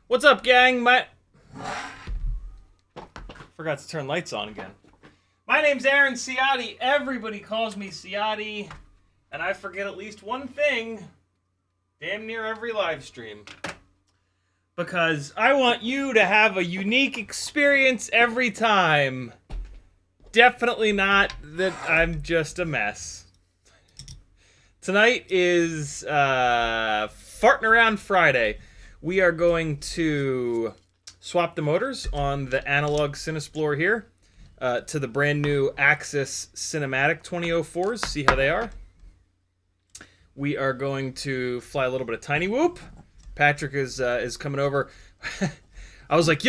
What's up, gang? Forgot to turn lights on again. My name's Aaron Ciotti. Everybody calls me Ciotti, and I forget at least one thing damn near every live stream. Because I want you to have a unique experience every time. Definitely not that I'm just a mess. Tonight is Farting Around Friday. We are going to swap the motors on the analog Cinesplore here to the brand new Axis Cinematic 2004s. See how they are. We are going to fly a little bit of Tiny Whoop. Patrick is coming over. I was like,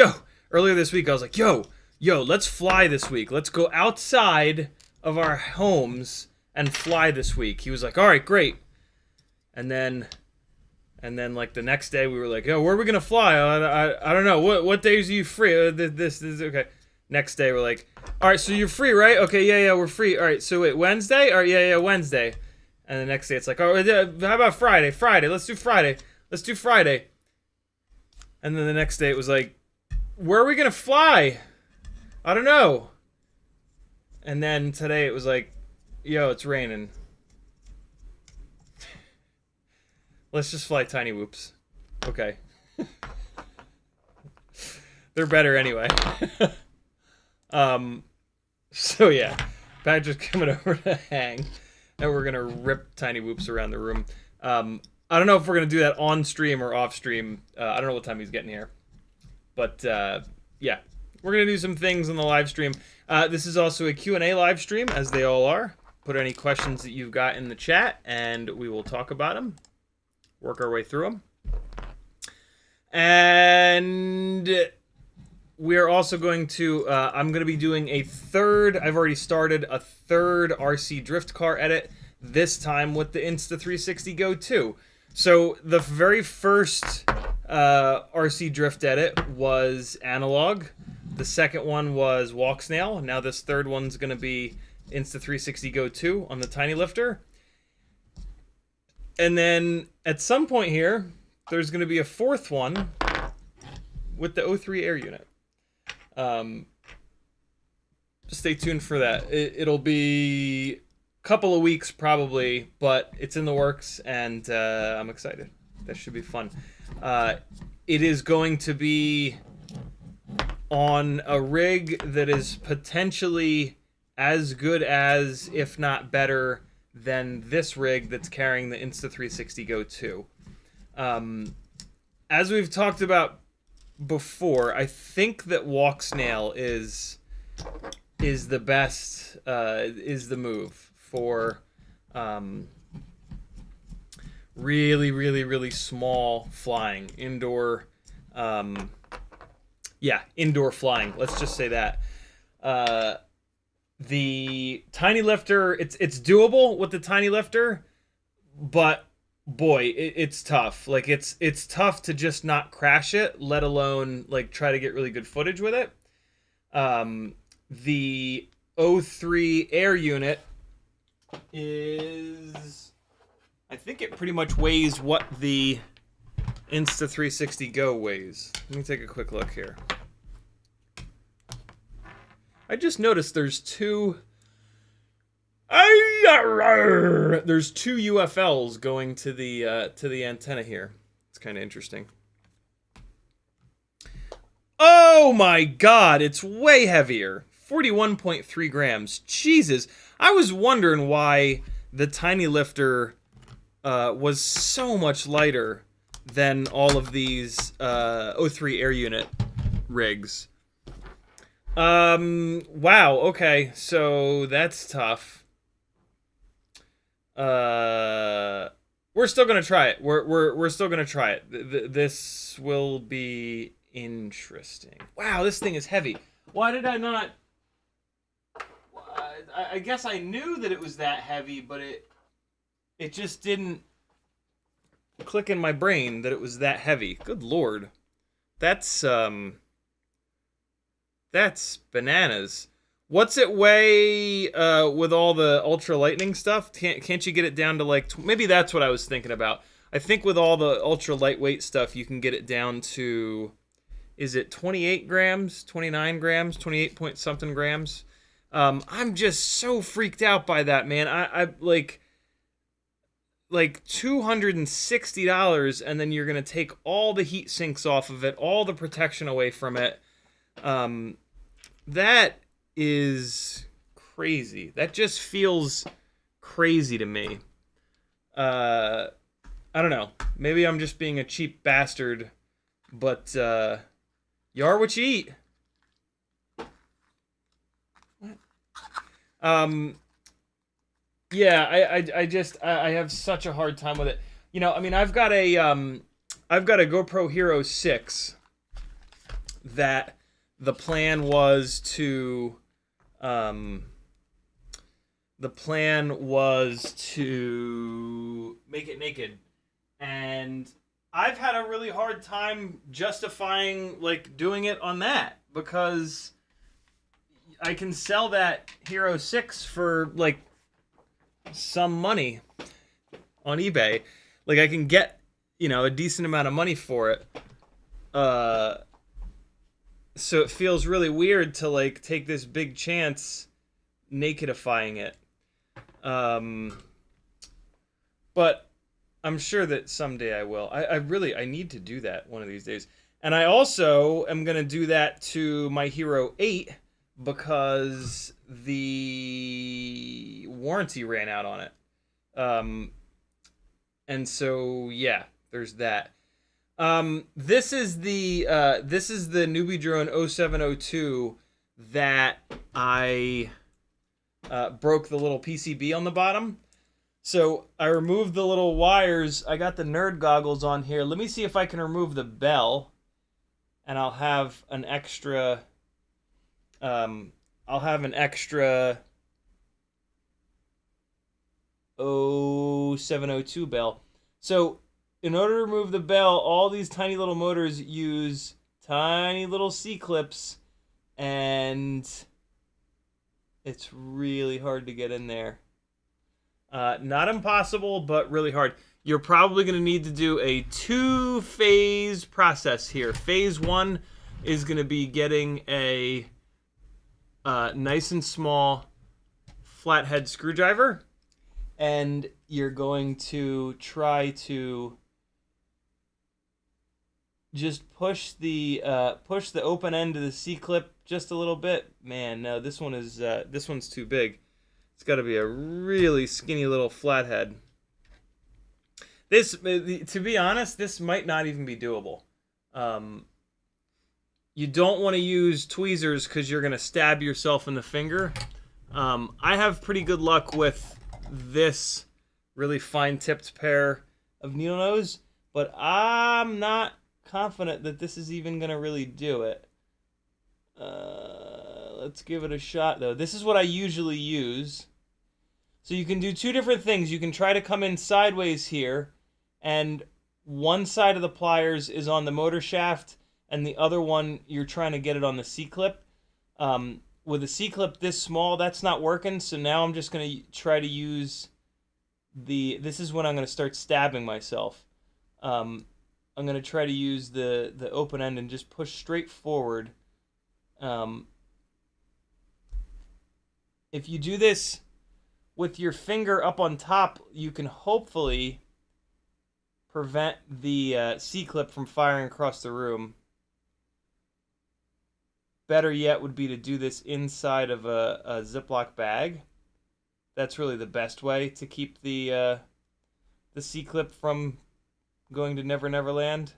earlier this week I was like, yo, let's fly this week. Let's go outside of our homes and fly this week. He was like, all right, great. And then like the next day we were like, where are we gonna fly? I don't know. What days are you free? This okay. Next day we're like, all right, so you're free, right? Okay, yeah, we're free. All right, so wait, Wednesday? All right, yeah, Wednesday. And the next day it's like, how about Friday? Let's do Friday. And then the next day it was like, where are we gonna fly? I don't know. And then today it was like, it's raining. Let's just fly tiny whoops. Okay. They're better anyway. So yeah, Patrick's coming over to hang, and we're gonna rip tiny whoops around the room. I don't know if we're gonna do that on stream or off stream. I don't know what time he's getting here, but yeah, we're gonna do some things on the live stream. This is also a Q&A live stream, as they all are. Put any questions that you've got in the chat, and we will talk about them. Work our way through them. And we're also going to, I'm going to be doing a third, I've already started a third RC drift car edit, this time with the Insta360 Go 2. So the very first RC drift edit was analog. The second one was Walksnail. Now this third one's going to be Insta360 Go 2 on the tiny lifter. And then at some point here, there's going to be a fourth one with the O3 air unit. Just stay tuned for that. It'll be a couple of weeks probably, but it's in the works, and I'm excited. That should be fun. It is going to be on a rig that is potentially as good as, if not better, than this rig that's carrying the Insta360 Go 2. As we've talked about before, I think that Walksnail is the best, is the move for really, really, really small flying, indoor, indoor flying. Let's just say that. The tiny lifter, it's doable with the tiny lifter, but boy, it's tough. Like it's tough to just not crash it, let alone like try to get really good footage with it. The O3 air unit is, I think it pretty much weighs what the Insta360 Go weighs. Let me take a quick look here. I just noticed there's two UFLs going to the antenna here. It's kind of interesting. Oh my god, it's way heavier. 41.3 grams. Jesus, I was wondering why the tiny lifter was so much lighter than all of these O3 air unit rigs. Wow, okay, so that's tough. We're still gonna try it. We're still gonna try it. This will be interesting. Wow, this thing is heavy. Why did I not? I guess I knew that it was that heavy, but it just didn't click in my brain that it was that heavy. Good lord, that's bananas. What's it weigh with all the ultra lightning stuff? Can't you get it down to like, maybe that's what I was thinking about. I think with all the ultra lightweight stuff, you can get it down to, is it 28 grams, 29 grams, 28 point something grams? I'm just so freaked out by that, man. I like $260, and then you're gonna take all the heat sinks off of it, all the protection away from it. That is crazy. That just feels crazy to me. I don't know. Maybe I'm just being a cheap bastard, but you are what you eat. What? Yeah, I have such a hard time with it. You know, I mean, I've got a GoPro Hero 6 that the plan was to make it naked, and I've had a really hard time justifying like doing it on that, because I can sell that Hero 6 for like some money on eBay. Like I can get, you know, a decent amount of money for it. So it feels really weird to like take this big chance nakedifying it. But I'm sure that someday I will. I need to do that one of these days. And I also am going to do that to my Hero 8 because the warranty ran out on it. And so, yeah, there's that. This is the Newbie Drone 0702 that I broke the little PCB on the bottom. So I removed the little wires. I got the nerd goggles on here. Let me see if I can remove the bell, and I'll have an extra. I'll have an extra 0702 bell. So in order to remove the bell, all these tiny little motors use tiny little C-clips, and it's really hard to get in there. Not impossible, but really hard. You're probably going to need to do a 2-phase process here. Phase 1 is going to be getting a nice and small flathead screwdriver, and you're going to try to just push the open end of the C-clip just a little bit. Man, no, this one's too big. It's got to be a really skinny little flathead. This, to be honest, this might not even be doable. You don't want to use tweezers because you're going to stab yourself in the finger. I have pretty good luck with this really fine-tipped pair of needle nose, but I'm not confident that this is even going to really do it. Let's give it a shot, though. This is what I usually use. So you can do two different things. You can try to come in sideways here, and one side of the pliers is on the motor shaft, and the other one, you're trying to get it on the C-clip. With a C-clip this small, that's not working, so now I'm just going to try to use this is when I'm going to start stabbing myself. I'm going to try to use the open end and just push straight forward. If you do this with your finger up on top, you can hopefully prevent the C-clip from firing across the room. Better yet would be to do this inside of a Ziploc bag. That's really the best way to keep the C-clip from going to Never Never Land.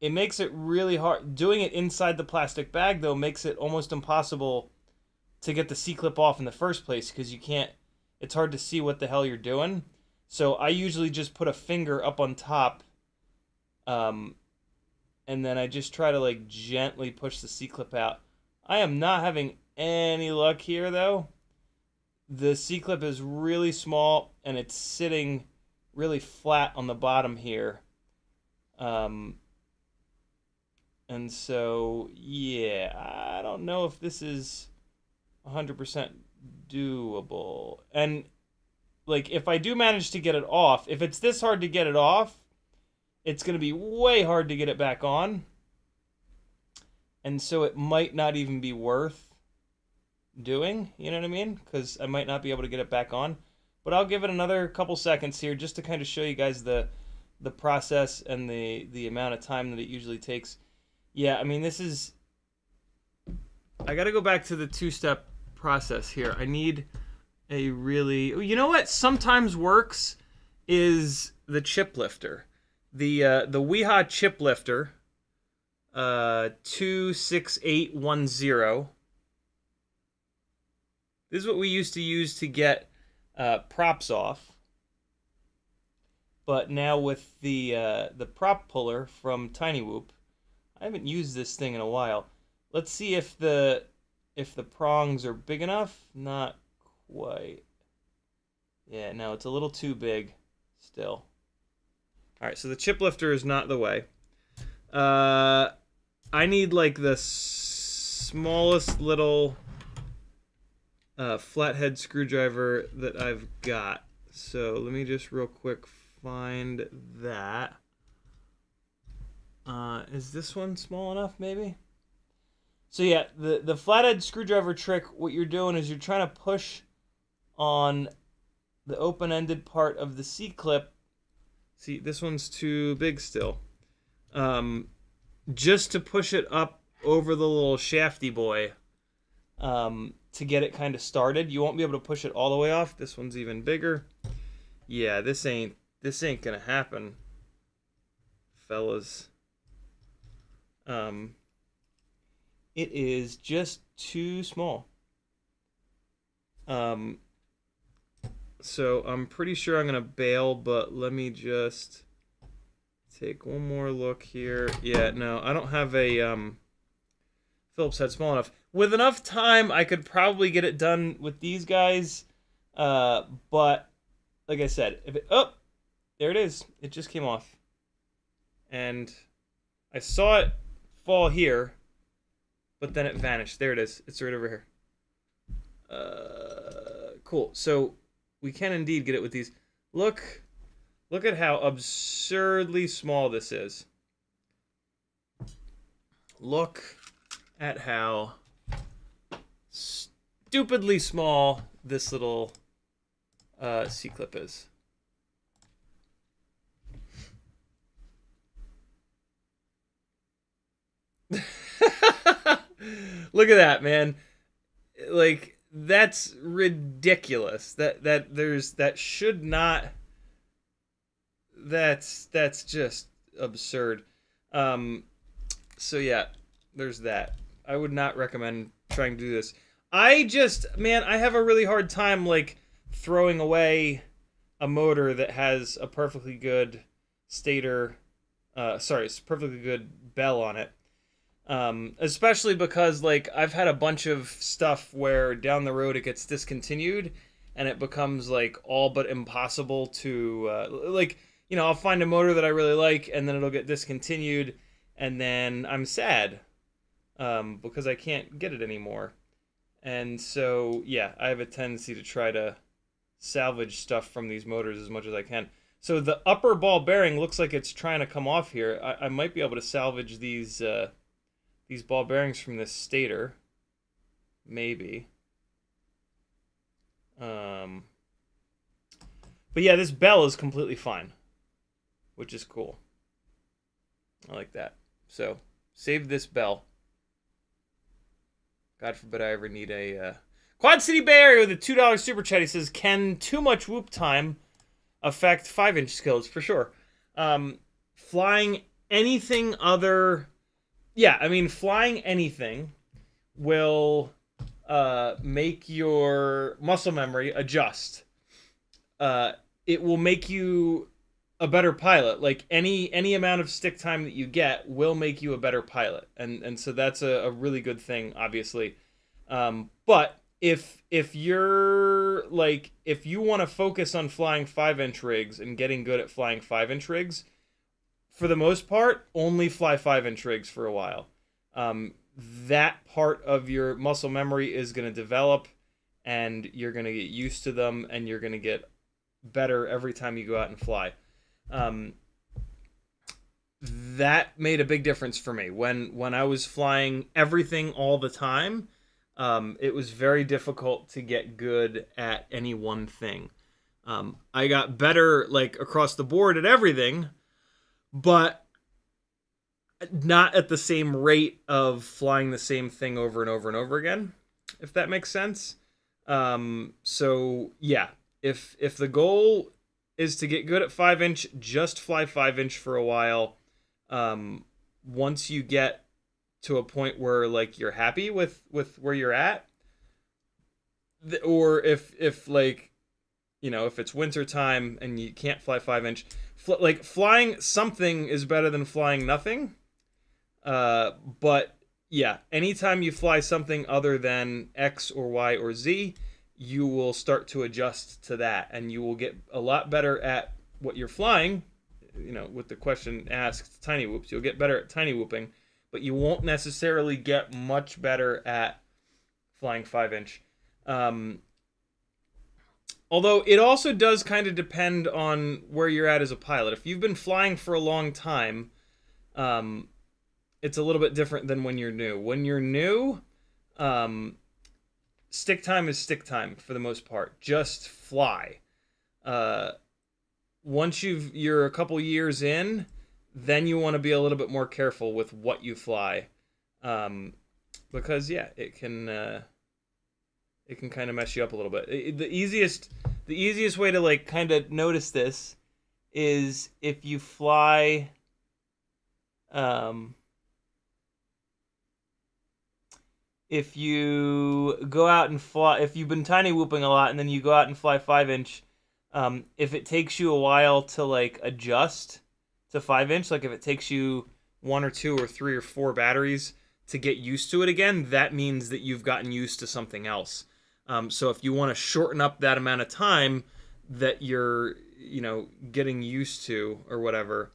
It makes it really hard. Doing it inside the plastic bag, though, makes it almost impossible to get the C-clip off in the first place because you can't. It's hard to see what the hell you're doing. So I usually just put a finger up on top, and then I just try to like gently push the C-clip out. I am not having any luck here, though. The C-clip is really small, and it's sitting really flat on the bottom here. And so, yeah, I don't know if this is 100% doable. And, like, if I do manage to get it off, if it's this hard to get it off, it's going to be way hard to get it back on. And so it might not even be worth doing, you know what I mean? Because I might not be able to get it back on. But I'll give it another couple seconds here just to kind of show you guys the process and the amount of time that it usually takes. Yeah, I mean, this is... I got to go back to the two-step process here. I need a really... You know what sometimes works is the chip lifter. The Weeha chip lifter, 26810. This is what we used to use to get props off. But now with the prop puller from Tiny Whoop, I haven't used this thing in a while. Let's see if the prongs are big enough. Not quite. Yeah, no, it's a little too big still. All right, so the chip lifter is not the way. I need like the smallest little flathead screwdriver that I've got. So let me just real quick find that. Is this one small enough, maybe? So yeah, the flathead screwdriver trick, what you're doing is you're trying to push on the open-ended part of the C-clip. See, this one's too big still. Just to push it up over the little shafty boy, to get it kind of started. You won't be able to push it all the way off. This one's even bigger. Yeah, this ain't gonna happen, fellas. It is just too small. So I'm pretty sure I'm gonna bail, but let me just take one more look here. Yeah, no, I don't have a Phillips head small enough. With enough time, I could probably get it done with these guys. But like I said, if it, oh, there it is. It just came off. And I saw it fall here, but then it vanished. There it is. It's right over here. Cool. So we can indeed get it with these. Look at how absurdly small this is. Look at how stupidly small this little C-clip is. Look at that, man. Like, that's ridiculous. That should not. That's just absurd. So yeah, there's that. I would not recommend trying to do this. I have a really hard time like throwing away a motor that has a perfectly good stator, perfectly good bell on it. Especially because like I've had a bunch of stuff where down the road it gets discontinued and it becomes like all but impossible to I'll find a motor that I really like and then it'll get discontinued and then I'm sad because I can't get it anymore. And so yeah, I have a tendency to try to salvage stuff from these motors as much as I can. So the upper ball bearing looks like it's trying to come off here. I might be able to salvage these ball bearings from this stator, maybe. But yeah, this bell is completely fine, which is cool. I like that. So save this bell. God forbid I ever need a Quad City Bay Area with a $2 super chat. He says, "Can too much whoop time affect 5-inch skills?" For sure. Flying anything other. Yeah, I mean, flying anything will make your muscle memory adjust. It will make you a better pilot. Like any amount of stick time that you get will make you a better pilot, and so that's a really good thing, obviously. But if you're like if you want to focus on flying 5-inch rigs and getting good at flying 5-inch rigs, for the most part, only fly 5-inch rigs for a while. That part of your muscle memory is going to develop, and you're going to get used to them, and you're going to get better every time you go out and fly. That made a big difference for me. When I was flying everything all the time, it was very difficult to get good at any one thing. I got better like across the board at everything, but not at the same rate of flying the same thing over and over and over again, if that makes sense. So yeah, if the goal is to get good at 5-inch, just fly 5-inch for a while. Once you get to a point where like you're happy with where you're at, or if like, if it's winter time and you can't fly 5-inch, like flying something is better than flying nothing. But yeah, anytime you fly something other than X or Y or Z, you will start to adjust to that, and you will get a lot better at what you're flying. With the question asked, tiny whoops, you'll get better at tiny whooping, but you won't necessarily get much better at flying 5-inch. Although it also does kind of depend on where you're at as a pilot. If you've been flying for a long time, it's a little bit different than when you're new. When you're new, stick time is stick time for the most part. Just fly. Once you're a couple years in, then you want to be a little bit more careful with what you fly, because yeah, it can kind of mess you up a little bit. The easiest way to like kind of notice this is if you fly, if you go out and fly, if you've been tiny whooping a lot and then you go out and fly 5-inch, if it takes you a while to like adjust to 5-inch, like if it takes you 1 or 2 or 3 or 4 batteries to get used to it again, that means that you've gotten used to something else. So if you want to shorten up that amount of time that you're, getting used to or whatever,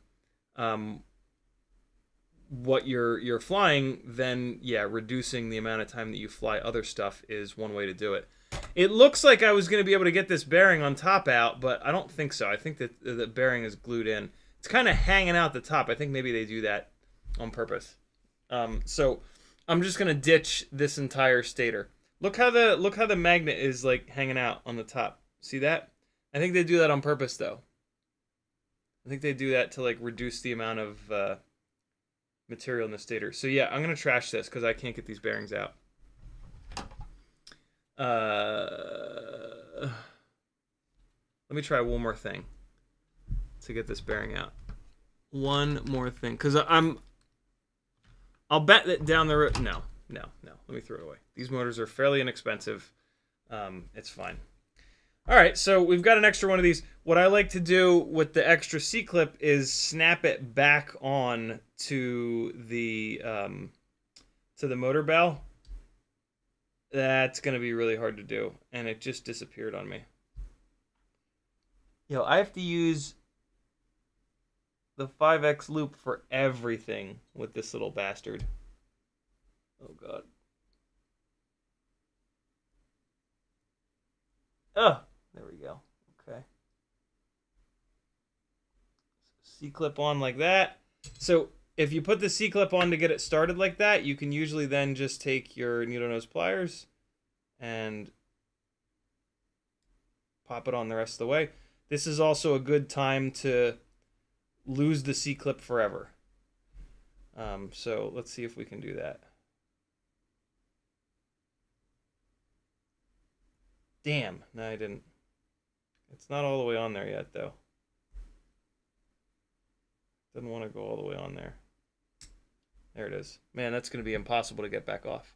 what you're flying, then yeah, reducing the amount of time that you fly other stuff is one way to do it. It looks like I was going to be able to get this bearing on top out, but I don't think so. I think that the bearing is glued in. It's kind of hanging out the top. I think maybe they do that on purpose. So I'm just going to ditch this entire stator. Look how the magnet is like hanging out on the top. See that? I think they do that on purpose though. I think they do that to like reduce the amount of material in the stator. So yeah, I'm gonna trash this because I can't get these bearings out. Let me try one more thing to get this bearing out. One more thing, because I'll bet that down the road. No. Let me throw it away. These motors are fairly inexpensive. It's fine. All right, so we've got an extra one of these. What I like to do with the extra C-clip is snap it back on to the motor bell. That's going to be really hard to do, and it just disappeared on me. I have to use the 5X loop for everything with this little bastard. Oh, God. Oh, there we go. Okay. C-clip on like that. So if you put the C-clip on to get it started like that, you can usually then just take your needle nose pliers and pop it on the rest of the way. This is also a good time to lose the C-clip forever. So let's see if we can do that. Damn, no, I didn't. It's not all the way on there yet, though. Doesn't want to go all the way on there. There it is. Man, that's going to be impossible to get back off.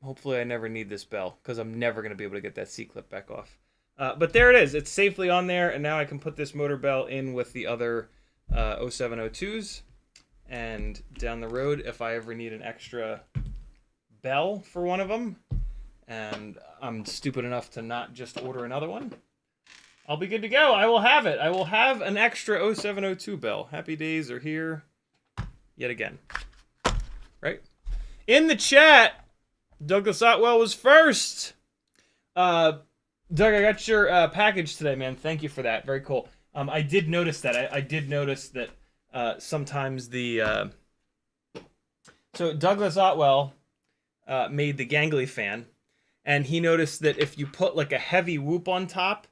Hopefully I never need this bell, because I'm never going to be able to get that C-clip back off. But there it is. It's safely on there, and now I can put this motor bell in with the other 0702s. And down the road, if I ever need an extra bell for one of them, and I'm stupid enough to not just order another one, I'll be good to go. I will have it. I will have an extra 0702 bell. Happy days are here yet again. Right? In the chat, Douglas Otwell was first. Doug, I got your package today, man. Thank you for that. Very cool. I did notice that. I did notice that sometimes the... So Douglas Otwell made the gangly fan. And he noticed that if you put like a heavy whoop on top,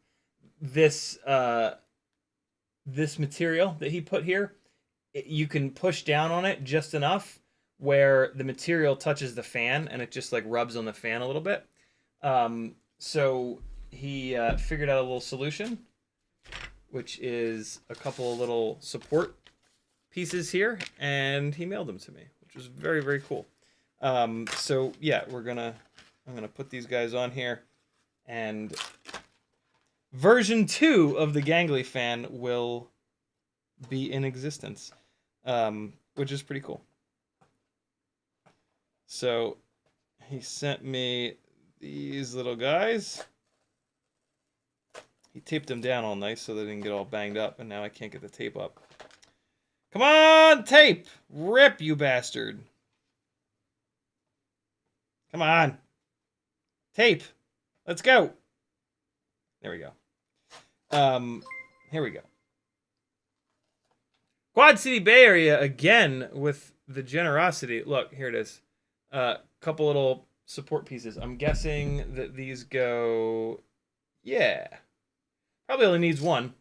this material that he put here, you can push down on it just enough where the material touches the fan and it just like rubs on the fan a little bit. So he figured out a little solution, which is a couple of little support pieces here, and he mailed them to me, which was very, very cool. So yeah, I'm gonna put these guys on here, and version 2 of the gangly fan will be in existence, which is pretty cool. So he sent me these little guys. He taped them down all nice so they didn't get all banged up, and now I can't get the tape up. Come on, tape! Rip, you bastard! Come on! Tape! Let's go! There we go. Here we go. Quad City Bay Area again with the generosity. Look, here it is. Couple little support pieces. I'm guessing that these go Yeah. Probably only needs one.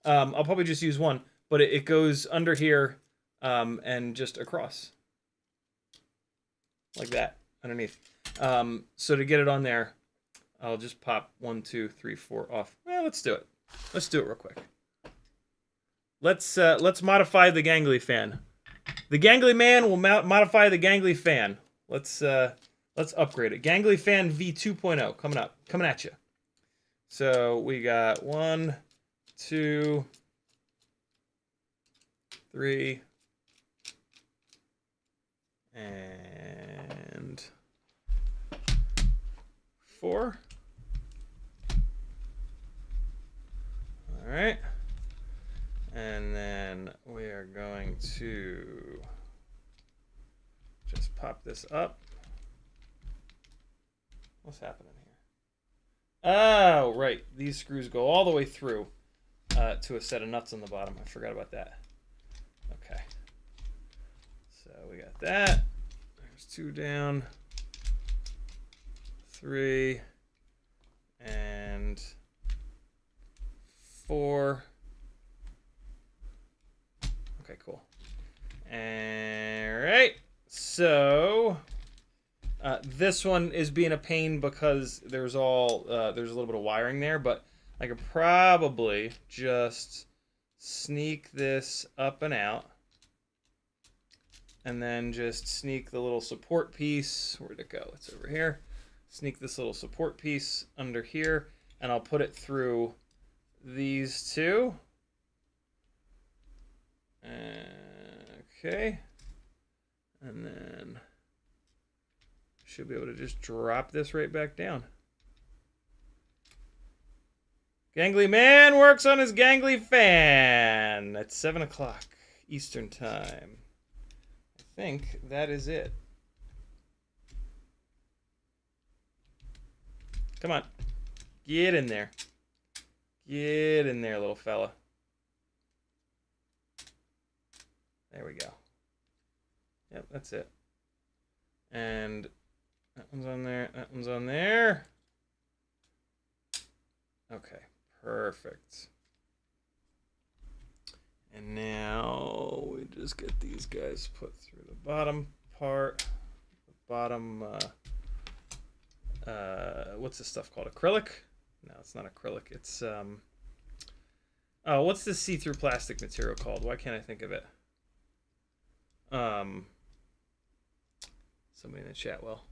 I'll probably just use one, but it goes under here and just across. Like that, underneath. So to get it on there, I'll just pop 1, 2, 3, 4 off. Well, let's do it. Let's do it real quick. Let's modify the gangly fan. The gangly man will modify the gangly fan. Let's upgrade it. Gangly fan V2.0 coming at you. So we got 1, 2, 3, and 4. All right. And then we are going to just pop this up. What's happening here? Oh, right. These screws go all the way through to a set of nuts on the bottom. I forgot about that. Okay. So we got that. There's 2 down. 3. And 4. Okay, cool. All right. So this one is being a pain because there's a little bit of wiring there, but I could probably just sneak this up and out, and then just sneak the little support piece. Where'd it go? It's over here. Sneak this little support piece under here, and I'll put it through these two. Okay. And then should be able to just drop this right back down. Gangly man works on his gangly fan at 7 o'clock Eastern time. I think that is it. Come on. Get in there. Get in there, little fella. There we go. Yep, that's it. And that one's on there. That one's on there. Okay, perfect. And now we just get these guys put through the bottom part. The bottom, what's this stuff called? Acrylic? No, it's not acrylic. It's, oh, what's this see-through plastic material called? Why can't I think of it? Somebody in the chat will.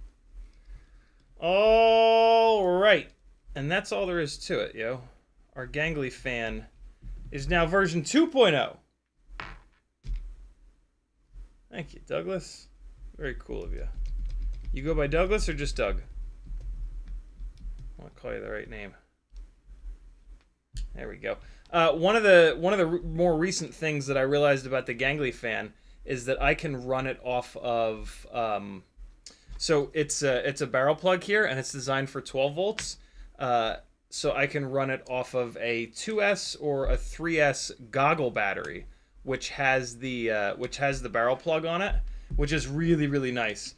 All right. And that's all there is to it, yo. Our gangly fan is now version 2.0. Thank you, Douglas. Very cool of you. You go by Douglas or just Doug? I want to call you the right name. There we go. One of the more recent things that I realized about the gangly fan is that I can run it off of. So it's a barrel plug here, and it's designed for 12 volts. So I can run it off of a 2S or a 3S goggle battery, which has the barrel plug on it, which is really, really nice.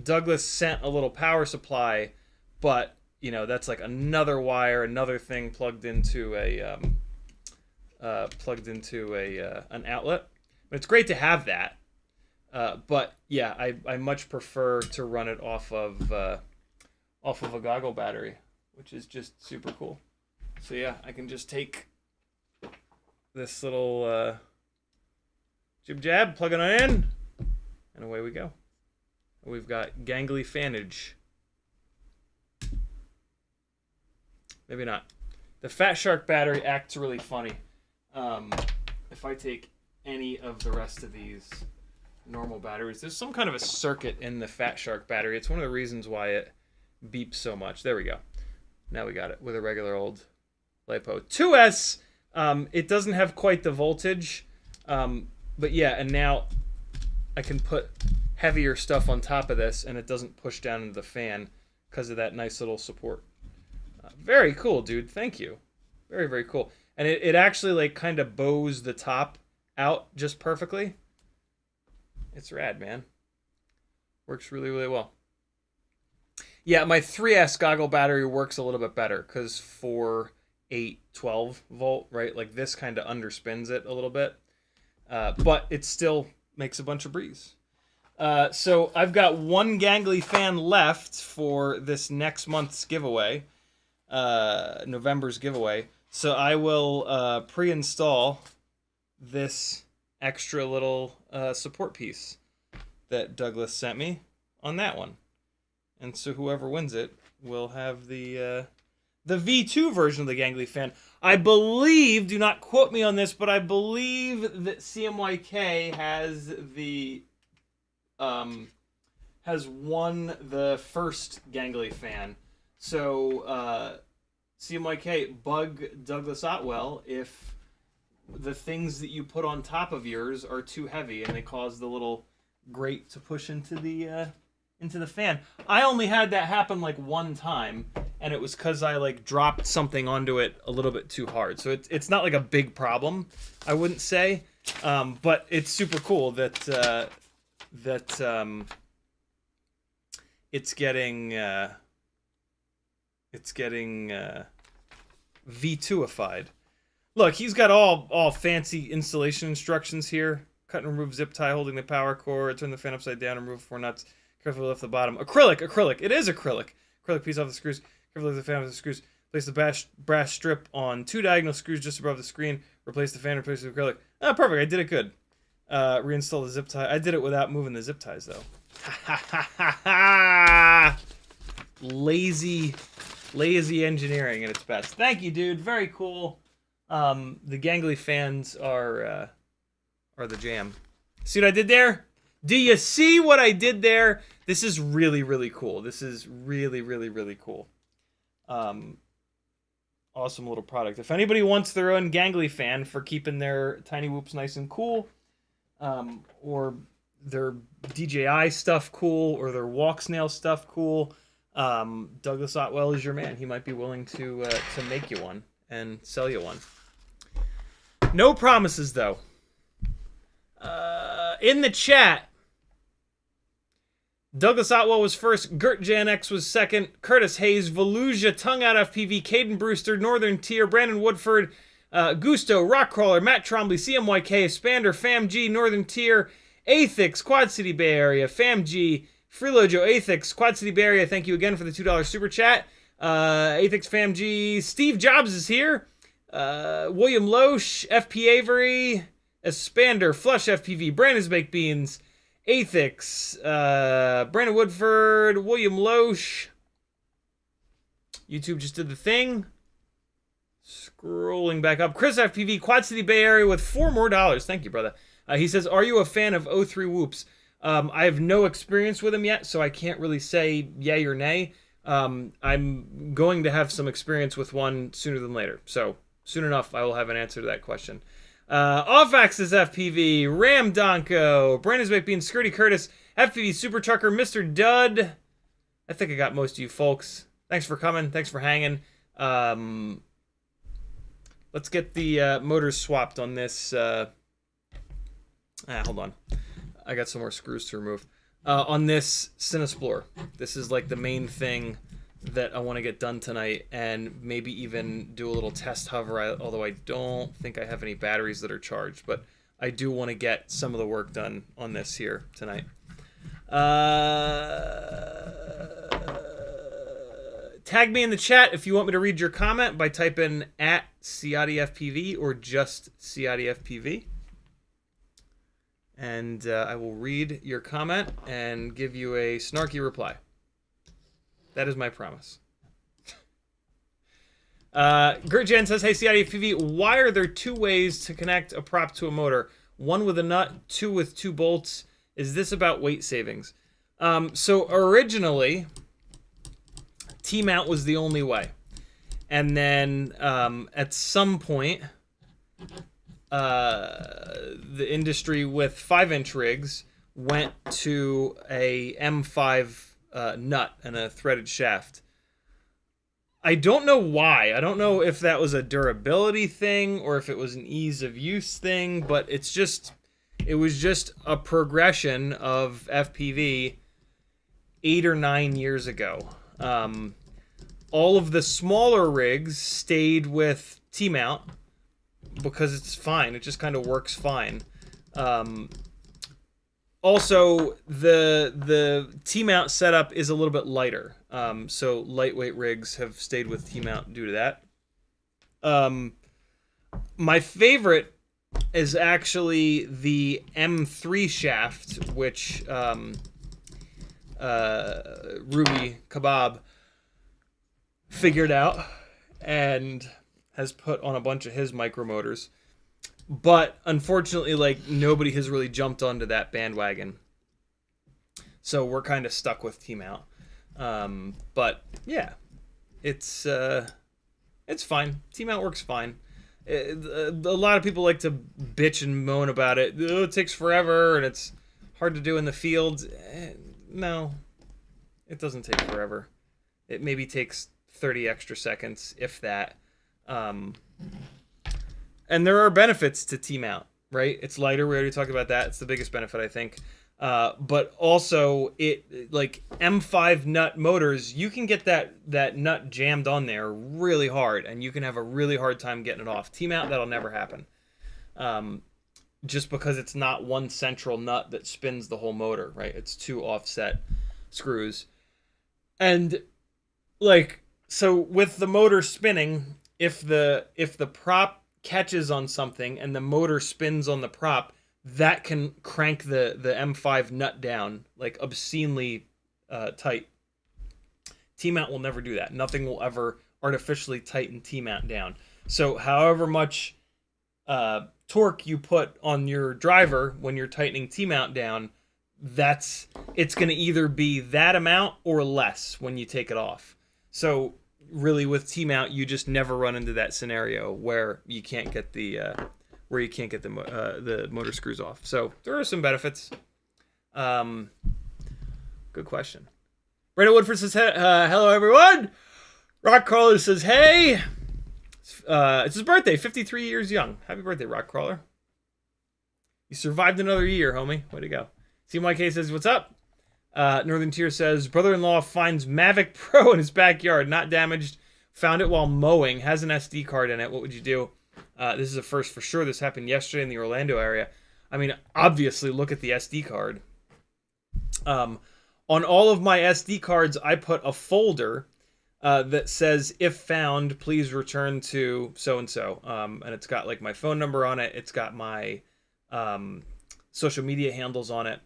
Douglas sent a little power supply, but you know that's like another wire, another thing plugged into an outlet. But it's great to have that. But yeah, I much prefer to run it off of a goggle battery, which is just super cool. So yeah, I can just take this little jib jab, plug it in, and away we go. We've got gangly fanage. Maybe not. The Fatshark battery acts really funny. If I take any of the rest of these normal batteries, there's some kind of a circuit in the Fatshark battery. It's one of the reasons why it beeps so much. There we go. Now we got it with a regular old Lipo. 2S, it doesn't have quite the voltage, but yeah, and now I can put heavier stuff on top of this, and it doesn't push down into the fan because of that nice little support. Very cool, dude. Thank you. Very, very cool. And it actually like kind of bows the top out just perfectly. It's rad, man. Works really, really well. Yeah, my 3S goggle battery works a little bit better because 4, 8, 12 volt, right? Like this kind of underspins it a little bit. But it still makes a bunch of breeze. So I've got one gangly fan left for this next month's giveaway, November's giveaway. So I will pre-install this extra little support piece that Douglas sent me on that one. And so whoever wins it will have the V2 version of the gangly fan. I believe, do not quote me on this, but I believe that CMYK has won the first gangly fan. So CMYK, bug Douglas Otwell if the things that you put on top of yours are too heavy and they cause the little grate to push into the fan. I only had that happen like one time, and it was because I like dropped something onto it a little bit too hard. So it's not like a big problem, I wouldn't say, but it's super cool that it's getting V2ified. Look, he's got all fancy installation instructions here. Cut and remove zip tie holding the power cord. Turn the fan upside down and remove 4 nuts. Carefully lift the bottom. Acrylic. It is acrylic. Acrylic piece off the screws. Carefully lift the fan with the screws. Place the brass strip on 2 diagonal screws just above the screen. Replace the fan. Replace the acrylic. Ah, perfect. I did it good. Reinstall the zip tie. I did it without moving the zip ties though. Lazy engineering at its best. Thank you, dude. Very cool. The gangly fans are the jam. See what I did there? Do you see what I did there? This is really, really cool. This is really, really, really cool. Awesome little product. If anybody wants their own gangly fan for keeping their tiny whoops nice and cool, or their DJI stuff cool, or their Walksnail stuff cool, Douglas Otwell is your man. He might be willing to make you one and sell you one. No promises, though. In the chat, Douglas Otwell was first, Gert Jan X was second, Curtis Hayes, Volusia, Tongue Out FPV, Caden Brewster, Northern Tier, Brandon Woodford, Gusto, Rockcrawler, Matt Trombley, CMYK, Spander, FamG, Northern Tier, Athix, Quad City Bay Area, FamG, Freelojo, Athix, Quad City Bay Area, thank you again for the $2 super chat. Athix, FamG, Steve Jobs is here, William Loesch, FP Avery, Espander, Flush FPV, Brandon's Baked Beans, Athix, Brandon Woodford, William Loesch. YouTube just did the thing. Scrolling back up. Chris FPV, Quad City Bay Area with $4 more. Thank you, brother. He says, are you a fan of 03 Whoops? I have no experience with him yet, so I can't really say yay or nay. I'm going to have some experience with one sooner than later. So soon enough, I will have an answer to that question. Off-Axis FPV, Ram Donko, Brandon's Baked Bean, Skirty Curtis, FPV Super Trucker, Mr. Dud. I think I got most of you folks. Thanks for coming. Thanks for hanging. Let's get the motors swapped on this. Hold on. I got some more screws to remove. On this Cinesplore. This is like the main thing that I want to get done tonight, and maybe even do a little test hover, although I don't think I have any batteries that are charged, but I do want to get some of the work done on this here tonight. Tag me in the chat if you want me to read your comment by typing at CiottiFPV or just CiottiFPV. And I will read your comment and give you a snarky reply. That is my promise. Gert Jen says, hey, CiottiFPV, why are there 2 ways to connect a prop to a motor? 1 with a nut, 2 with 2 bolts. Is this about weight savings? So originally, T-mount was the only way. And then at some point, the industry with 5-inch rigs went to a M5 nut and a threaded shaft. I don't know why. I don't know if that was a durability thing or if it was an ease of use thing, but it was just a progression of FPV 8 or 9 years ago. All of the smaller rigs stayed with T-mount because it's fine. It just kind of works fine. Also, the T-mount setup is a little bit lighter. So lightweight rigs have stayed with T-mount due to that. My favorite is actually the M3 shaft, which Ruby Kebab figured out and has put on a bunch of his micromotors. But unfortunately, like, nobody has really jumped onto that bandwagon. So we're kind of stuck with T-mount. But yeah, it's fine. T-mount works fine. A lot of people like to bitch and moan about it. Oh, it takes forever and it's hard to do in the field. No, it doesn't take forever. It maybe takes 30 extra seconds, if that. And there are benefits to T-mount, right? It's lighter. We already talked about that. It's the biggest benefit, I think. But also, it, like, M5 nut motors, you can get that nut jammed on there really hard, and you can have a really hard time getting it off. T-mount, that'll never happen. Just because it's not one central nut that spins the whole motor, right? It's two offset screws. And, like, so with the motor spinning, if the prop catches on something and the motor spins on the prop, that can crank the M5 nut down, like, obscenely tight. T-mount will never do that. Nothing will ever artificially tighten T-mount down. So however much torque you put on your driver when you're tightening T-mount down, it's going to either be that amount or less when you take it off. So really with T-mount, you just never run into that scenario where you can't get the motor screws off. So there are some benefits. Good question. Brandon Woodford says, hello everyone. Rockcrawler says, hey. It's his birthday, 53 years young. Happy birthday, Rockcrawler. You survived another year, homie. Way to go. CMYK says, what's up? Northern Tier says, brother-in-law finds Mavic Pro in his backyard, not damaged. Found it while mowing. Has an SD card in it. What would you do? This is a first for sure. This happened yesterday in the Orlando area. I mean, obviously, look at the SD card. On all of my SD cards, I put a folder that says, if found, please return to so-and-so. And it's got, like, my phone number on it. It's got my social media handles on it.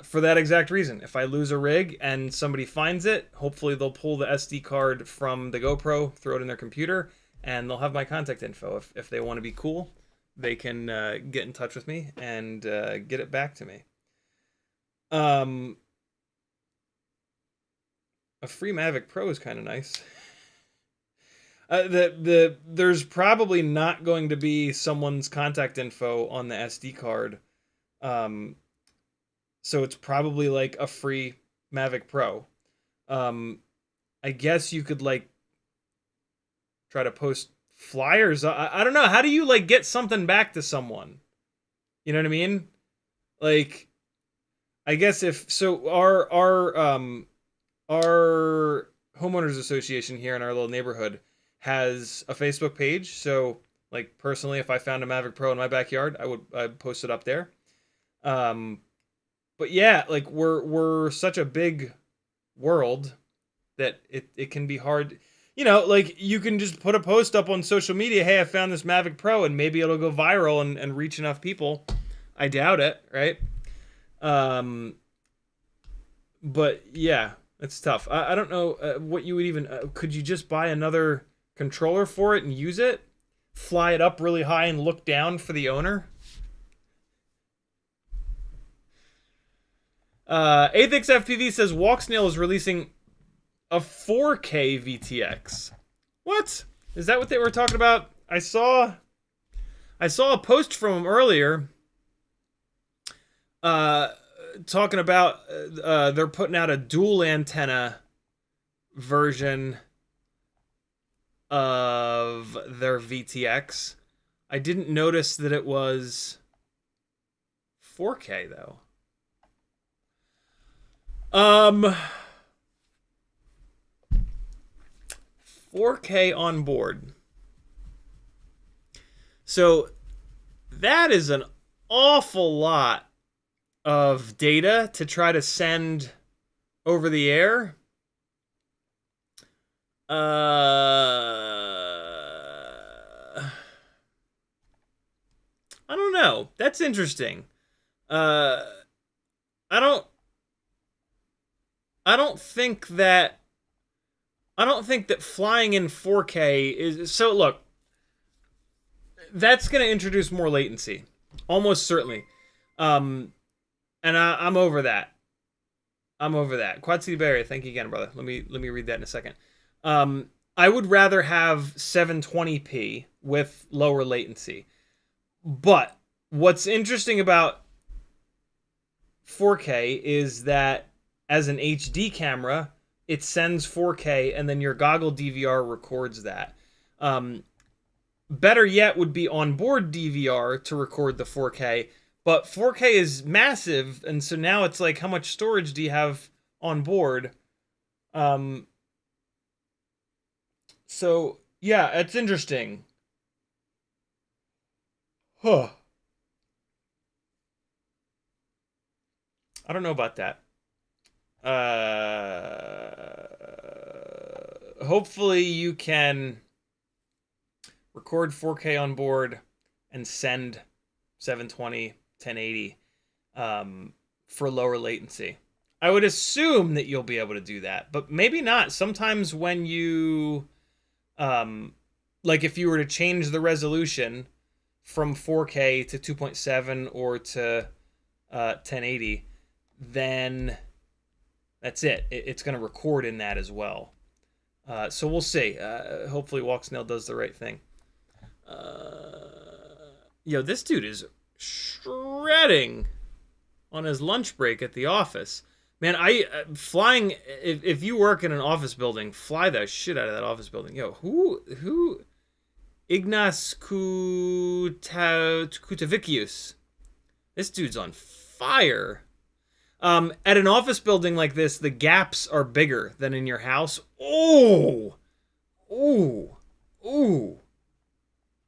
For that exact reason. If I lose a rig and somebody finds it, hopefully they'll pull the SD card from the GoPro, throw it in their computer, and they'll have my contact info. If they want to be cool, they can get in touch with me and get it back to me. A free Mavic Pro is kind of nice. There's probably not going to be someone's contact info on the SD card. So it's probably like a free Mavic Pro. I guess you could, like, try to post flyers. I don't know. How do you, like, get something back to someone? You know what I mean? Like, I guess our homeowners association here in our little neighborhood has a Facebook page. So, like, personally, if I found a Mavic Pro in my backyard, I'd post it up there. But yeah, like, we're such a big world that it can be hard. You know, like, you can just put a post up on social media, hey, I found this Mavic Pro, and maybe it'll go viral and reach enough people. I doubt it, right? But yeah, it's tough. I don't know what you would even... could you just buy another controller for it and use it? Fly it up really high and look down for the owner? FPV says Walksnail is releasing a 4K VTX. What? Is that what they were talking about? I saw a post from him earlier talking about they're putting out a dual antenna version of their VTX. I didn't notice that it was 4K though. 4K on board. So that is an awful lot of data to try to send over the air. I don't know. That's interesting. I don't think that flying in 4K is so. Look, that's going to introduce more latency, almost certainly. And I'm over that. I'm over that. Quad City Barrier, thank you again, brother. Let me read that in a second. I would rather have 720p with lower latency. But what's interesting about 4K is that as an HD camera, it sends 4K and then your goggle DVR records that. Better yet would be onboard DVR to record the 4K, but 4K is massive, and so now it's like, how much storage do you have on board? So yeah, it's interesting. Huh. I don't know about that. Hopefully you can record 4K on board and send 720, 1080 for lower latency. I would assume that you'll be able to do that, but maybe not. Sometimes when you, like if you were to change the resolution from 4K to 2.7 or to 1080, then that's it. It's going to record in that as well. So we'll see. Hopefully Walksnail does the right thing. Yo, this dude is shredding on his lunch break at the office. Man, flying, if you work in an office building, fly the shit out of that office building. Yo, who? Ignas Kutavicius. This dude's on fire. At an office building like this, the gaps are bigger than in your house. Oh! Ooh! Ooh!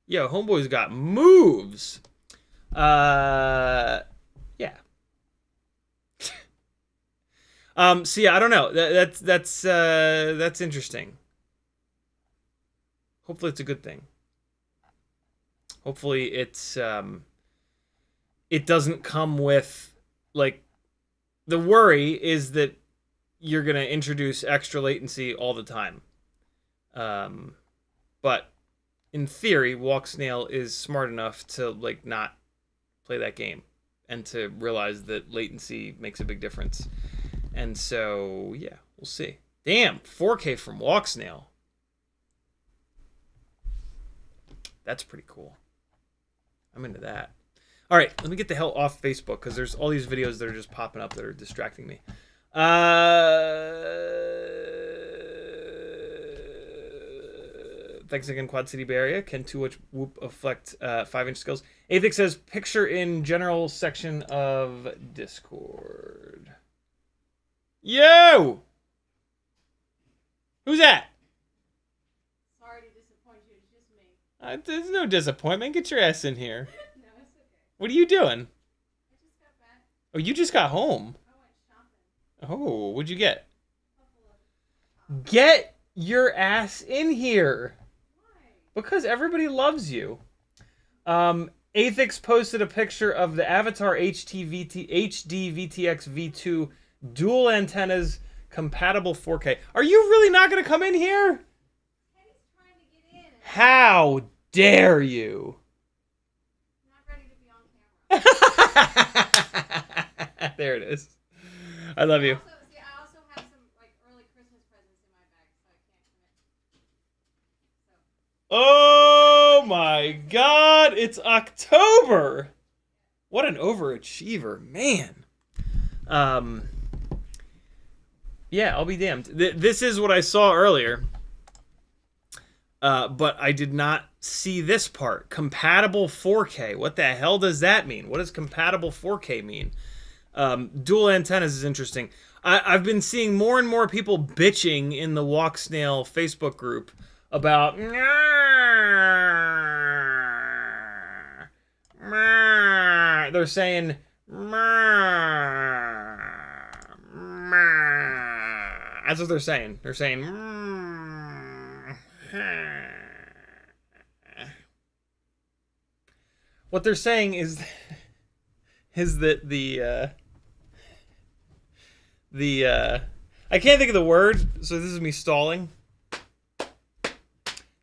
Yo, homeboy's got moves. Yeah. So yeah, I don't know. That's interesting. Hopefully it's a good thing. Hopefully it's it doesn't come with, like, the worry is that you're going to introduce extra latency all the time. But in theory, Walksnail is smart enough to, like, not play that game and to realize that latency makes a big difference. And so, yeah, we'll see. Damn, 4K from Walksnail. That's pretty cool. I'm into that. All right, let me get the hell off Facebook because there's all these videos that are just popping up that are distracting me. Thanks again, Quad City Bay Area. Can 2-inch whoop affect 5-inch skills? Athix says, picture in general section of Discord. Yo! Who's that? Sorry to disappoint you, it's just me. There's no disappointment. Get your ass in here. No, it's okay. What are you doing? I just got back. Oh, you just got home. I went shopping. Oh, what'd you get? Of Get your ass in here. Why? Because everybody loves you. Athix posted a picture of the Avatar HD VTX V2 dual antennas, compatible 4K. Are you really not going to come in here? Kenny's trying to get in. How dare you? I'm not ready to be on camera. There it is. I love you. I also have some like early Christmas presents in my bag, so I can't commit. Oh my God, it's October. What an overachiever, man. Yeah, I'll be damned. This is what I saw earlier. But I did not see this part. Compatible 4K. What the hell does that mean? What does compatible 4K mean? Dual antennas is interesting. I've been seeing more and more people bitching in the Walksnail Facebook group about they're saying that's what they're saying. They're saying what they're saying is that the I can't think of the word, so this is me stalling.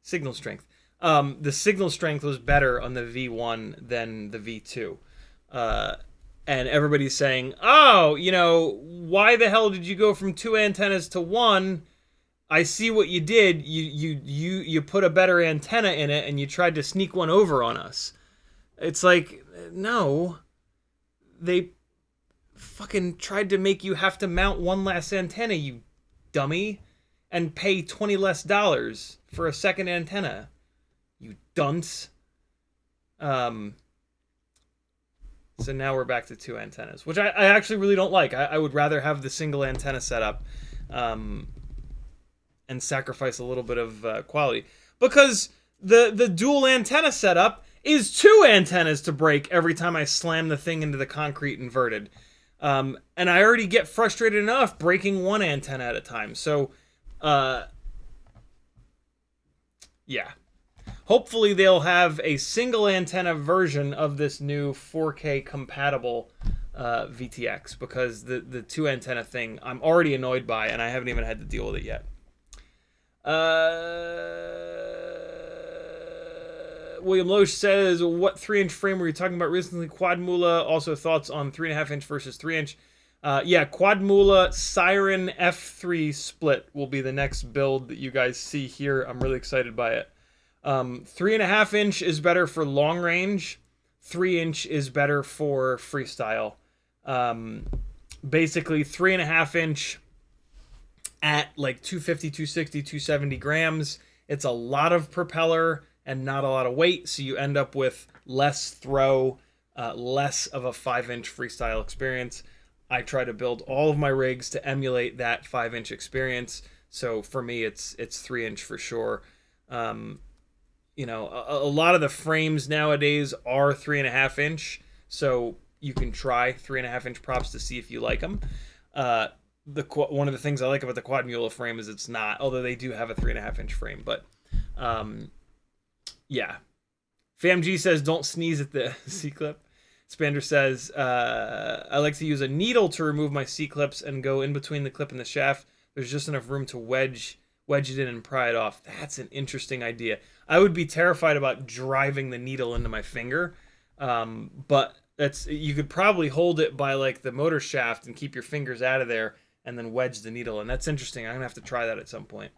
Signal strength. The signal strength was better on the V1 than the V2. And everybody's saying, oh, you know, why the hell did you go from 2 antennas to 1? I see what you did. You put a better antenna in it and you tried to sneak one over on us. It's like, no. They fucking tried to make you have to mount one less antenna, you dummy, and pay $20 less for a second antenna. You dunce. So now we're back to 2 antennas, which I actually really don't like. I would rather have the single antenna setup and sacrifice a little bit of quality. Because the dual antenna setup is 2 antennas to break every time I slam the thing into the concrete inverted. And I already get frustrated enough breaking 1 antenna at a time. So, yeah. Hopefully they'll have a single antenna version of this new 4K compatible VTX, because the 2 antenna thing I'm already annoyed by, and I haven't even had to deal with it yet. William Loesch says, what 3-inch frame were you talking about recently? Quad Mula. Also thoughts on 3.5-inch versus 3-inch. Yeah, Quad Mula Siren F3 split will be the next build that you guys see here. I'm really excited by it. 3.5-inch is better for long range. 3-inch is better for freestyle. Basically 3.5-inch at like 250, 260, 270 grams. It's a lot of propeller and not a lot of weight, so you end up with less throw, less of a 5-inch freestyle experience. I try to build all of my rigs to emulate that 5-inch experience. So for me, it's 3-inch for sure. You know, a lot of the frames nowadays are 3.5-inch, so you can try 3.5-inch props to see if you like them. One of the things I like about the Quad Mula frame is it's not, although they do have a 3.5-inch frame, but yeah. FamG says, don't sneeze at the C-clip. Spander says, I like to use a needle to remove my C-clips and go in between the clip and the shaft. There's just enough room to wedge it in and pry it off. That's an interesting idea. I would be terrified about driving the needle into my finger, but you could probably hold it by like the motor shaft and keep your fingers out of there and then wedge the needle. And that's interesting. I'm gonna have to try that at some point.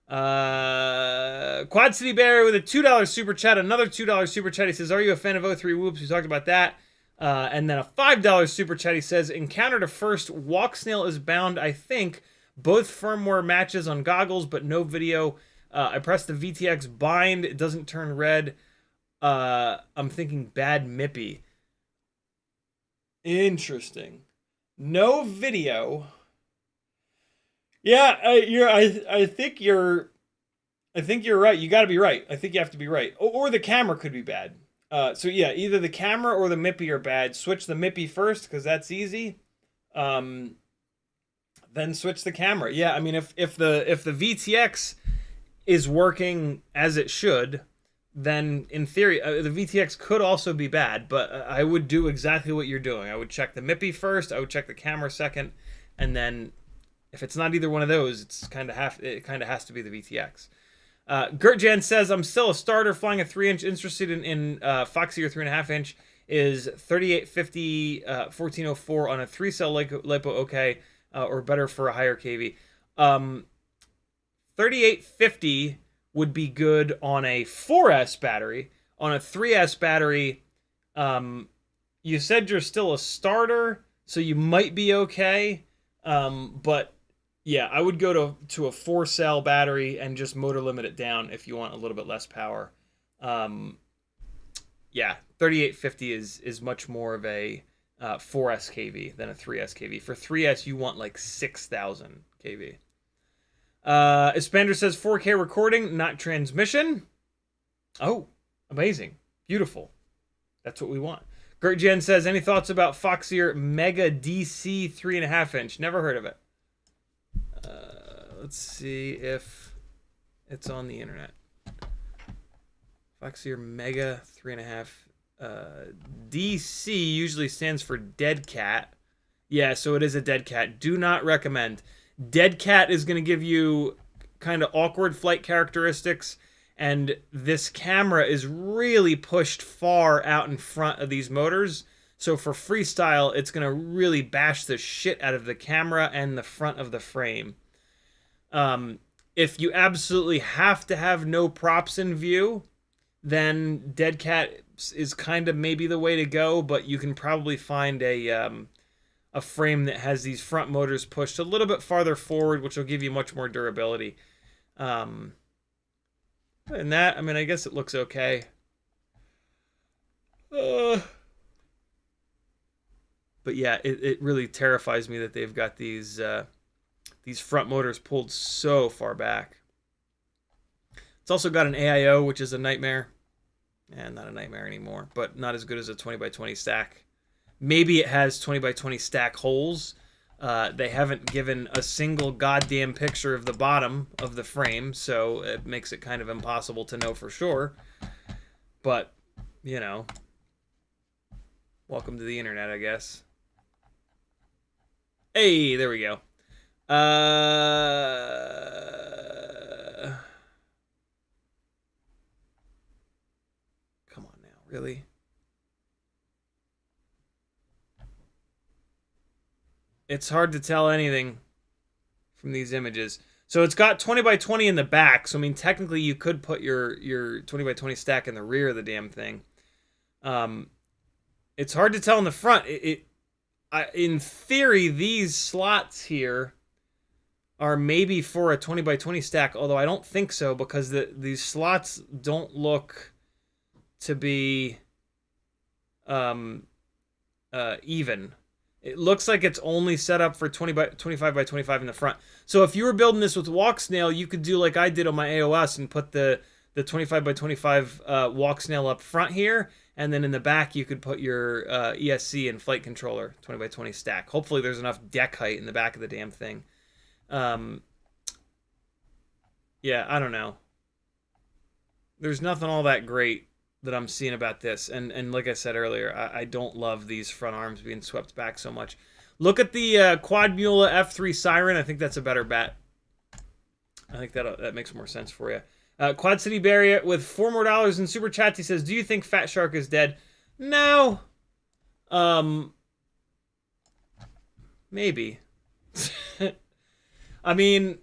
Quad City Bear with a $2 super chat, another $2 super chat. He says, are you a fan of O3 Whoops? We talked about that. And then a $5 super chat. He says, encountered a first. Walksnail is bound, I think. Both firmware matches on goggles, but no video. I pressed the VTX bind. It doesn't turn red. I'm thinking bad MIPI. Interesting. No video. Yeah, I think you're right. You got to be right. I think you have to be right. Or the camera could be bad. So yeah, either the camera or the MIPI are bad. Switch the MIPI first because that's easy. Then switch the camera. Yeah, I mean if the VTX is working as it should, then in theory the VTX could also be bad. But I would do exactly what you're doing. I would check the MIPI first. I would check the camera second, and then if it's not either one of those, it kind of has to be the VTX. Gertjan says, I'm still a starter flying a 3-inch. Interested in Foxeer 3.5-inch. Is 3850 1404 on a 3-cell Lipo okay, or better for a higher KV? 3850 would be good on a 4S battery. On a 3S battery, you said you're still a starter, so you might be okay. But yeah, I would go to a 4-cell battery and just motor limit it down if you want a little bit less power. Yeah, 3850 is much more of a 4S KV than a 3S KV. For 3S, you want like 6,000 KV. Espander says 4K recording, not transmission. Oh, amazing. Beautiful. That's what we want. Gert Jen says, any thoughts about Foxeer Mega DC 3.5-inch? Never heard of it. Let's see if it's on the internet. Foxeer Mega 3.5. DC usually stands for dead cat. Yeah, so it is a dead cat. Do not recommend. Dead cat is going to give you kind of awkward flight characteristics, and this camera is really pushed far out in front of these motors. So for freestyle, it's going to really bash the shit out of the camera and the front of the frame. If you absolutely have to have no props in view, then dead cat is kind of maybe the way to go, but you can probably find a frame that has these front motors pushed a little bit farther forward, which will give you much more durability. And that, I mean, I guess it looks okay. But yeah, it really terrifies me that they've got these front motors pulled so far back. It's also got an AIO, which is a nightmare. And not a nightmare anymore, but not as good as a 20x20 stack. Maybe it has 20x20 stack holes. They haven't given a single goddamn picture of the bottom of the frame, so it makes it kind of impossible to know for sure. But, you know, welcome to the internet, I guess. Hey, there we go. Come on now, really? It's hard to tell anything from these images. So it's got 20x20 in the back. So I mean, technically, you could put your 20x20 stack in the rear of the damn thing. It's hard to tell in the front. In theory, these slots here are maybe for a 20x20 stack, although I don't think so because these slots don't look to be even. It looks like it's only set up for 25x25 in the front. So if you were building this with Walksnail, you could do like I did on my AOS and put the 25x25 Walksnail up front here, and then in the back you could put your ESC and flight controller 20x20 stack. Hopefully there's enough deck height in the back of the damn thing. Yeah, I don't know. There's nothing all that great that I'm seeing about this, and like I said earlier, I don't love these front arms being swept back so much. Look at the Quad Mula F3 Siren. I think that's a better bet. I think that makes more sense for you. Quad City Barrier with $4 more in super chat. He says, "Do you think Fatshark is dead?" No. Maybe. I mean,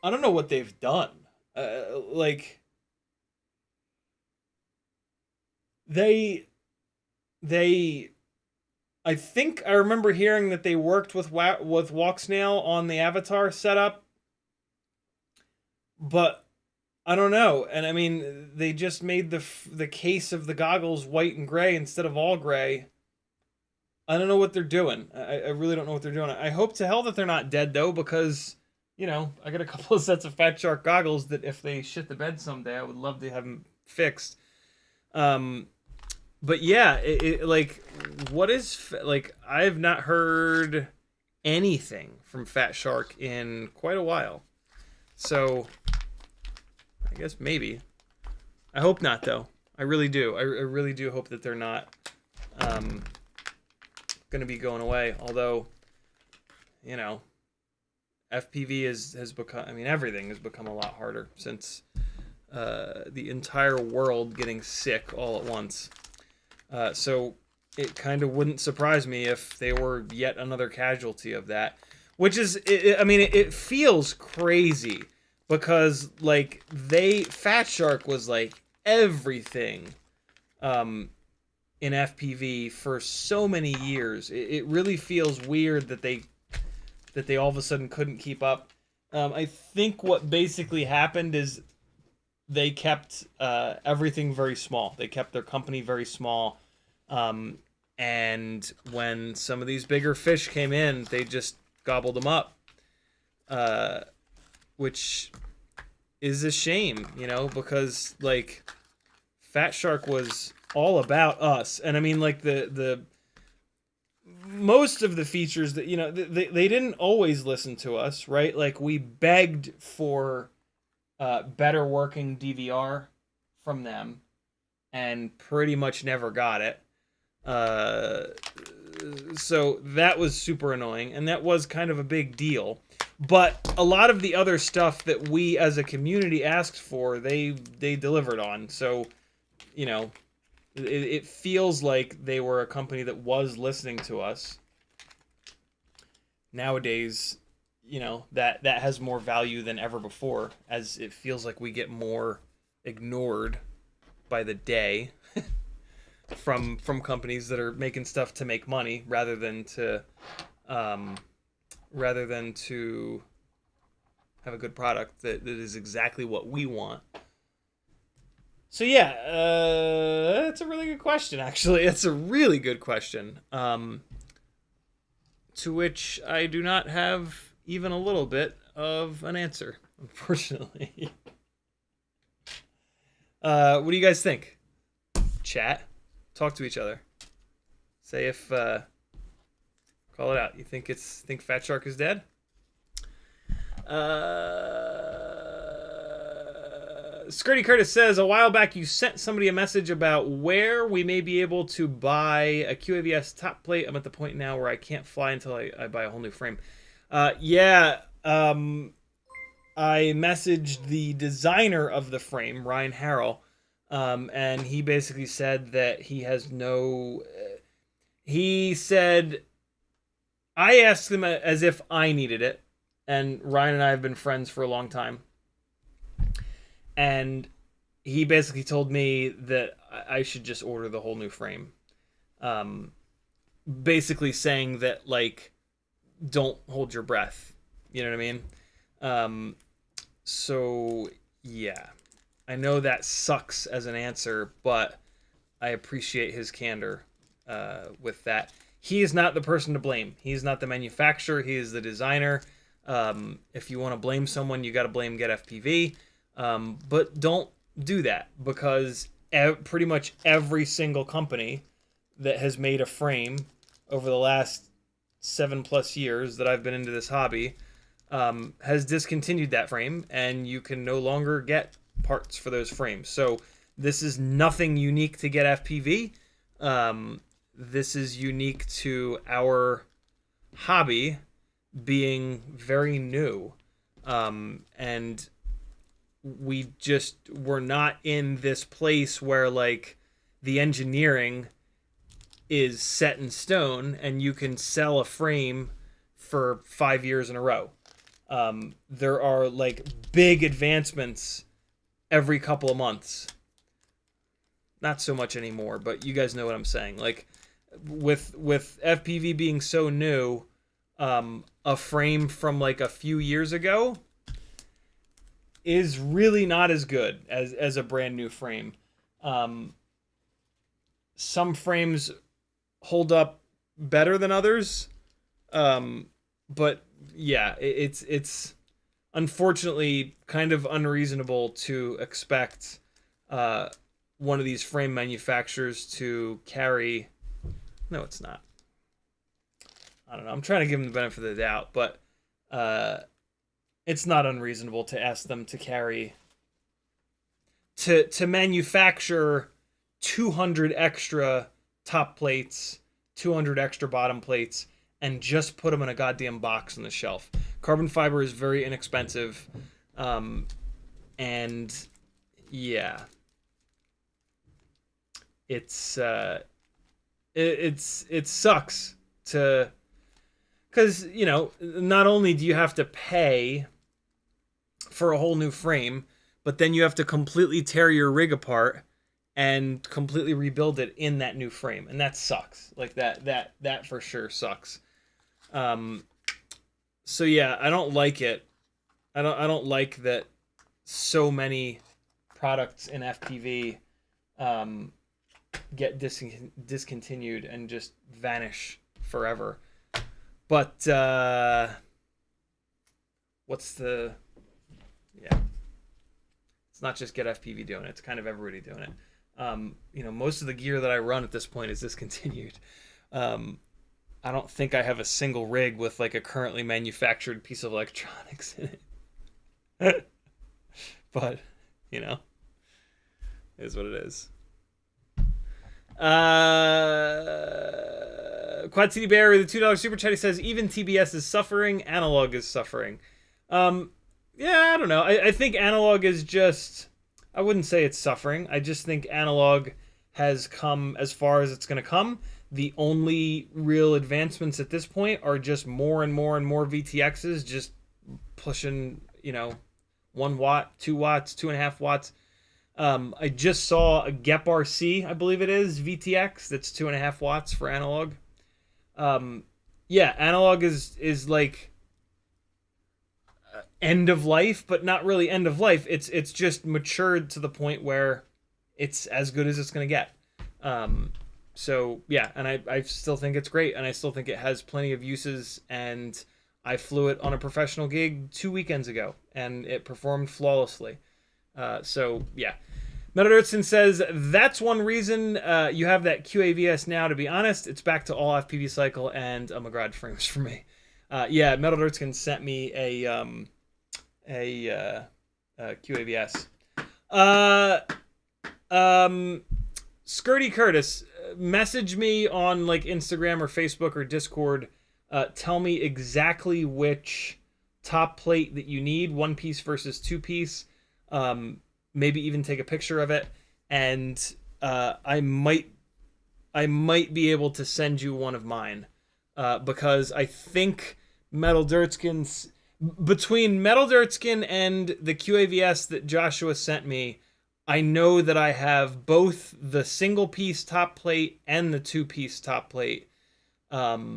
I don't know what they've done. Like. They, I think I remember hearing that they worked with Walksnail on the Avatar setup, but I don't know. And I mean, they just made the case of the goggles white and gray instead of all gray. I don't know what they're doing. I really don't know what they're doing. I hope to hell that they're not dead though, because you know I got a couple of sets of Fatshark goggles that if they shit the bed someday, I would love to have them fixed. But yeah, like, what is, like, I've not heard anything from Fatshark in quite a while. So, I guess maybe. I hope not, though. I really do. I really do hope that they're not going to be going away. Although, you know, FPV has become, I mean, everything has become a lot harder since the entire world getting sick all at once. So it kind of wouldn't surprise me if they were yet another casualty of that, which is, I mean, it feels crazy because like Fatshark was like everything in FPV for so many years. It really feels weird that they all of a sudden couldn't keep up. I think what basically happened is they kept everything very small. They kept their company very small. And when some of these bigger fish came in, they just gobbled them up. which is a shame, you know, because like Fatshark was all about us, and I mean like the most of the features that, you know, they didn't always listen to us, right? Like we begged for better working DVR from them and pretty much never got it. So that was super annoying, and that was kind of a big deal. But a lot of the other stuff that we as a community asked for, they delivered on. So, you know, it feels like they were a company that was listening to us. Nowadays, you know, that has more value than ever before, as it feels like we get more ignored by the day from companies that are making stuff to make money rather than to have a good product that is exactly what we want. So yeah, that's a really good question, actually. It's a really good question, to which I do not have even a little bit of an answer, unfortunately. What do you guys think? Chat. Talk to each other. Say if call it out. You think Fatshark is dead? Skirty Curtis says, a while back you sent somebody a message about where we may be able to buy a QAV-S top plate. I'm at the point now where I can't fly until I buy a whole new frame. Yeah, I messaged the designer of the frame, Ryan Harrell, and he basically said that he has no... he said... I asked him as if I needed it, and Ryan and I have been friends for a long time. And he basically told me that I should just order the whole new frame. Basically saying that, like, don't hold your breath. You know what I mean? So, yeah. I know that sucks as an answer, but I appreciate his candor with that. He is not the person to blame. He is not the manufacturer. He is the designer. If you want to blame someone, you got to blame GetFPV. But don't do that, because pretty much every single company that has made a frame over the last 7+ years that I've been into this hobby has discontinued that frame, and you can no longer get parts for those frames. So this is nothing unique to GetFPV. This is unique to our hobby being very new. And we're not in this place where, like, the engineering is set in stone and you can sell a frame for 5 years in a row. There are, like, big advancements every couple of months. Not so much anymore, but you guys know what I'm saying. Like, with FPV being so new, a frame from, like, a few years ago is really not as good as a brand new frame. Some frames hold up better than others, but yeah, it's unfortunately kind of unreasonable to expect one of these frame manufacturers to carry... No, it's not. I don't know. I'm trying to give them the benefit of the doubt, but it's not unreasonable to ask them to carry... To manufacture 200 extra top plates, 200 extra bottom plates, and just put them in a goddamn box on the shelf. Carbon fiber is very inexpensive, and yeah, it sucks to, because, you know, not only do you have to pay for a whole new frame, but then you have to completely tear your rig apart and completely rebuild it in that new frame, and that sucks. Like that for sure sucks. So yeah, I don't like it. I don't like that so many products in FPV get discontinued and just vanish forever. But what's the, yeah. It's not just CiottiFPV doing it. It's kind of everybody doing it. You know, most of the gear that I run at this point is discontinued. I don't think I have a single rig with like a currently manufactured piece of electronics in it. But, you know, it is what it is. Quad City Bear with a $2 super chat, he says, even TBS is suffering, analog is suffering. Yeah, I don't know. I think analog is just, I wouldn't say it's suffering. I just think analog has come as far as it's going to come. The only real advancements at this point are just more and more and more VTXs, just pushing, you know, 1 watt, 2 watts, 2.5 watts. I just saw a GEP RC, I believe it is, VTX, that's 2.5 watts for analog. Yeah, analog is like end of life, but not really end of life. It's just matured to the point where it's as good as it's going to get. So yeah, and I still think it's great, and I still think it has plenty of uses, and I flew it on a professional gig 2 weekends ago, and it performed flawlessly. So yeah. Metadirtson says, that's one reason you have that QAV-S now, to be honest. It's back to all FPV cycle and McGrath frames for me. Yeah, Metadirtson sent me a QAV-S. Skirty Curtis, message me on like Instagram or Facebook or Discord. Tell me exactly which top plate that you need, 1-piece versus 2-piece. Maybe even take a picture of it, and I might be able to send you one of mine, because I think Metal-Dirtskin's, between Metal-Dirtskin and the QAV-S that Joshua sent me, I know that I have both the single-piece top plate and the 2-piece top plate. I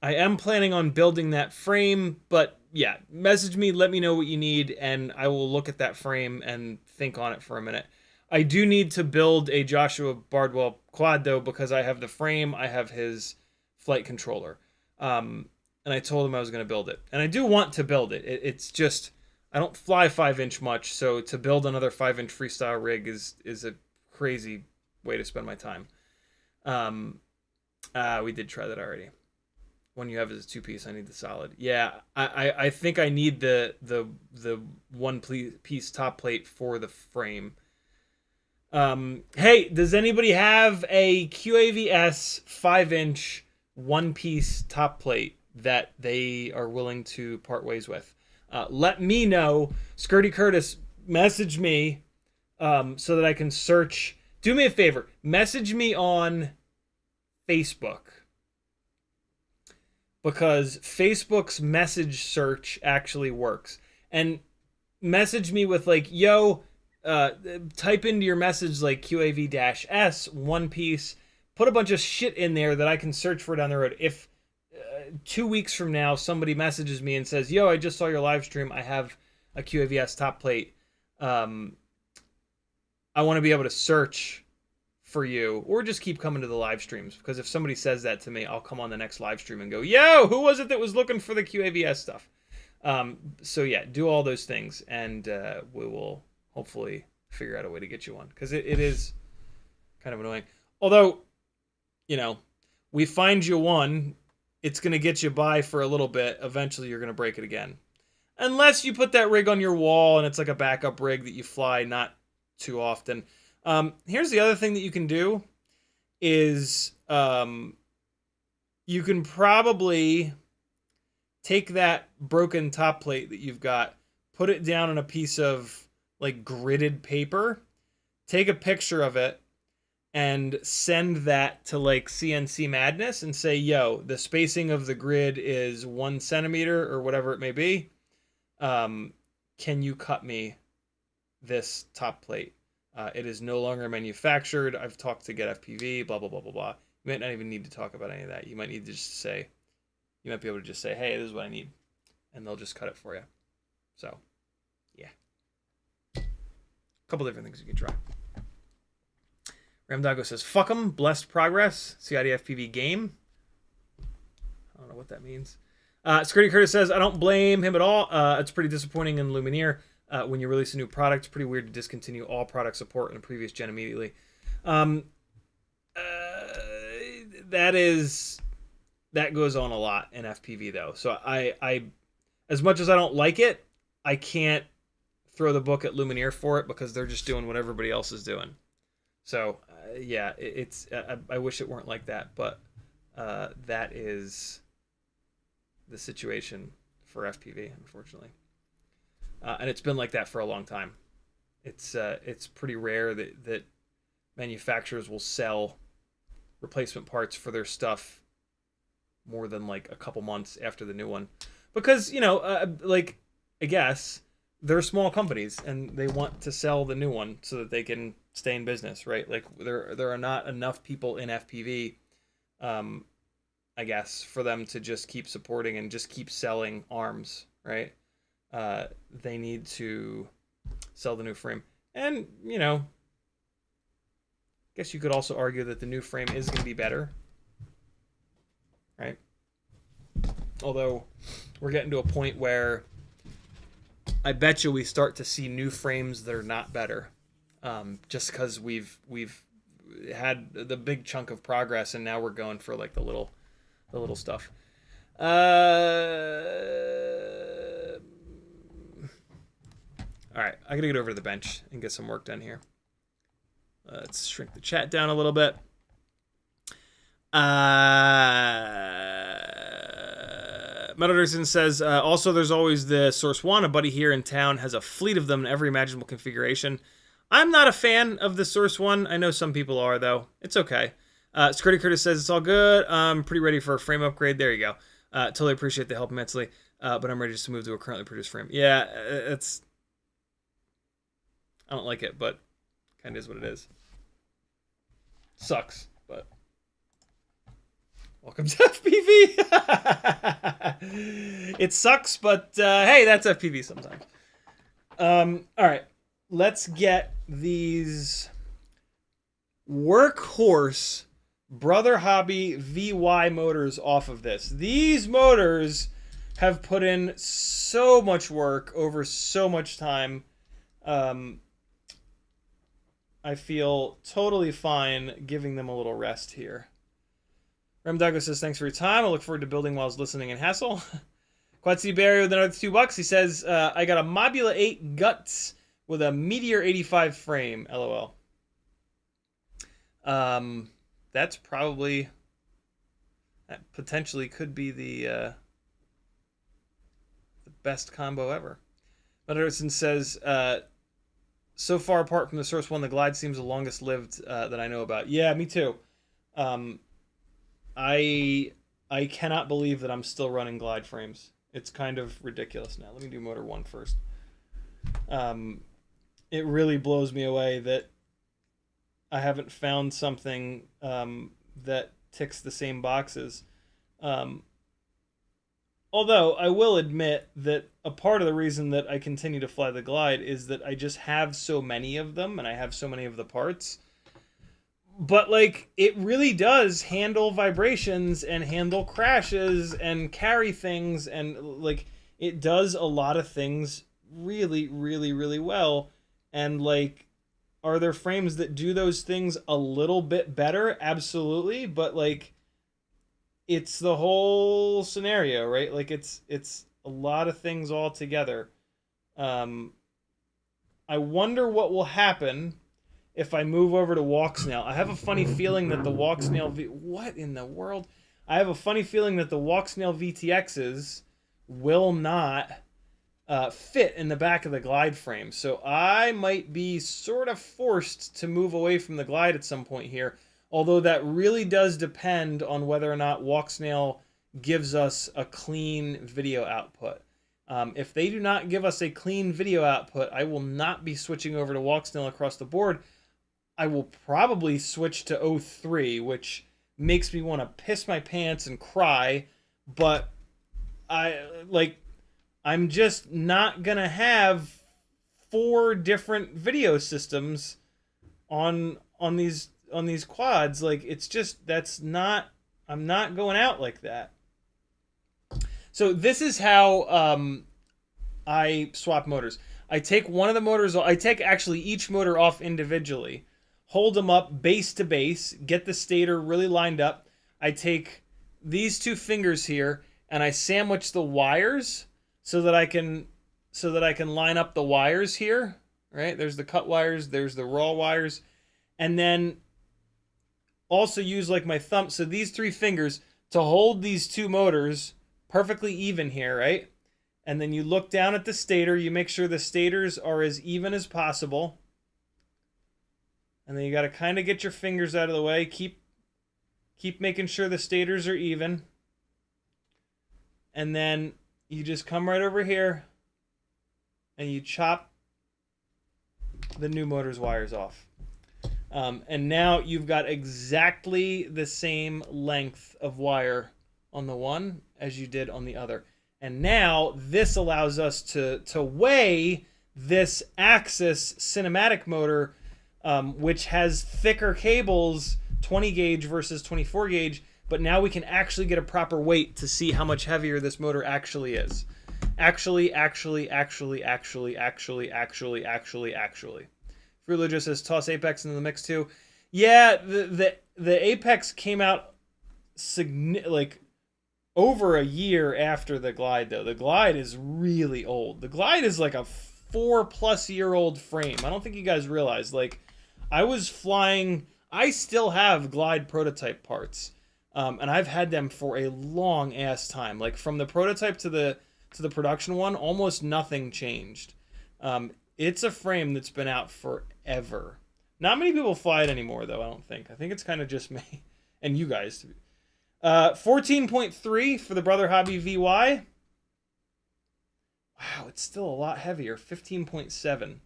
am planning on building that frame, but yeah, message me, let me know what you need, and I will look at that frame and think on it for a minute. I do need to build a Joshua Bardwell quad, though, because I have the frame, I have his flight controller. And I told him I was going to build it. And I do want to build it. It's just, I don't fly 5-inch much, so to build another 5-inch freestyle rig is a crazy way to spend my time. We did try that already. One you have is a 2-piece. I need the solid. Yeah, I think I need the 1-piece top plate for the frame. Hey, does anybody have a QAV-S 5-inch 1-piece top plate that they are willing to part ways with? Let me know. Skirty Curtis, message me so that I can search. Do me a favor. Message me on Facebook, because Facebook's message search actually works. And message me with like, yo, type into your message like QAV-S 1-piece, put a bunch of shit in there that I can search for down the road. If 2 weeks from now somebody messages me and says, yo, I just saw your live stream, I have a QAV-S top plate, I want to be able to search for you, or just keep coming to the live streams, because if somebody says that to me, I'll come on the next live stream and go, yo, who was it that was looking for the QAV-S stuff? So yeah, do all those things, and we will hopefully figure out a way to get you one, because it is kind of annoying. Although, you know, we find you one, it's going to get you by for a little bit. Eventually you're going to break it again, unless you put that rig on your wall and it's like a backup rig that you fly not too often. Here's the other thing that you can do is you can probably take that broken top plate that you've got, put it down on a piece of like gridded paper, take a picture of it, and send that to like CNC Madness and say, yo, the spacing of the grid is 1 centimeter or whatever it may be. Can you cut me this top plate? It is no longer manufactured. I've talked to CiottiFPV, blah, blah, blah, blah, blah. You might not even need to talk about any of that. You might need to just say, you might be able to just say, hey, this is what I need. And they'll just cut it for you. So, yeah. A couple different things you can try. Ramdago says, fuck 'em, blessed progress, CiottiFPV game. I don't know what that means. Security Curtis says, I don't blame him at all. It's pretty disappointing in Lumineer. When you release a new product, it's pretty weird to discontinue all product support in a previous gen immediately. That goes on a lot in FPV though. So I as much as I don't like it, I can't throw the book at Lumineer for it because they're just doing what everybody else is doing. So yeah, I wish it weren't like that, but that is the situation for FPV, unfortunately. And it's been like that for a long time. It's pretty rare that manufacturers will sell replacement parts for their stuff more than like a couple months after the new one, because like I guess they're small companies and they want to sell the new one so that they can stay in business, right? Like there are not enough people in FPV, I guess, for them to just keep supporting and just keep selling arms, right? They need to sell the new frame. And, I guess you could also argue that the new frame is going to be better, right? Although we're getting to a point where I bet you we start to see new frames that are not better, just because we've had the big chunk of progress and now we're going for like the little stuff. All right, I gotta get over to the bench and get some work done here. Let's shrink the chat down a little bit. Metal Derson says, also there's always the Source One. A buddy here in town has a fleet of them in every imaginable configuration. I'm not a fan of the Source One. I know some people are, though. It's okay. Security Curtis says, it's all good. I'm pretty ready for a frame upgrade. There you go. Totally appreciate the help immensely. But I'm ready just to move to a currently produced frame. Yeah, I don't like it, but kind of is what it is. Sucks, but welcome to FPV. It sucks, but hey, that's FPV sometimes. All right, let's get these workhorse Brother Hobby VY motors off of this. These motors have put in so much work over so much time. I feel totally fine giving them a little rest here. Rem Douglas says, thanks for your time. I look forward to building while I was listening in Hassel. Quatsi Barry with another $2. He says, I got a Mobula 8 Guts with a Meteor 85 frame. LOL. That's probably, that potentially could be the best combo ever. But Anderson says, so far apart from the Source One, the Glide seems the longest lived that I know about. Yeah, me too. I cannot believe that I'm still running Glide frames. It's kind of ridiculous now. Let me do motor 1 first. It really blows me away that I haven't found something that ticks the same boxes. Although I will admit that a part of the reason that I continue to fly the Glide is that I just have so many of them and I have so many of the parts. But like, it really does handle vibrations and handle crashes and carry things, and like, it does a lot of things really, really, really well. And like, are there frames that do those things a little bit better? Absolutely. But like, it's the whole scenario, right? Like, it's a lot of things all together. I wonder what will happen if I move over to Walksnail. I have a funny feeling that the Walksnail what in the world? I have a funny feeling that the Walksnail VTXs will not fit in the back of the Glide frame. So I might be sort of forced to move away from the Glide at some point here. Although that really does depend on whether or not Walksnail gives us a clean video output. If they do not give us a clean video output, I will not be switching over to Walksnail across the board. I will probably switch to 03, which makes me want to piss my pants and cry, but I'm just not gonna have 4 different video systems on these quads. Like, it's just, I'm not going out like that. So this is how I swap motors. I take one of the motors. I take actually each motor off individually, hold them up base to base, get the stator really lined up. I take these two fingers here and I sandwich the wires so that I can line up the wires here. Right? There's the cut wires. There's the raw wires, and then also use like my thumb. So these three fingers to hold these two motors perfectly even here, right? And then you look down at the stator. You make sure the stators are as even as possible. And then you got to kind of get your fingers out of the way. Keep making sure the stators are even. And then you just come right over here and you chop the new motor's wires off. And now you've got exactly the same length of wire on the one as you did on the other. And now this allows us to weigh this Axis cinematic motor, which has thicker cables, 20 gauge versus 24 gauge, but now we can actually get a proper weight to see how much heavier this motor actually is. Actually. Frulojo says toss Apex into the mix too. Yeah, the Apex came out like over a year after the Glide though. The Glide is really old. The Glide is like a 4+ year old frame. I don't think you guys realize. Like, I was flying. I still have Glide prototype parts, and I've had them for a long ass time. Like from the prototype to the production one, almost nothing changed. It's a frame that's been out forever. Not many people fly it anymore, though, I don't think. I think it's kind of just me and you guys. 14.3 for the Brother Hobby VY. Wow, it's still a lot heavier. 15.7.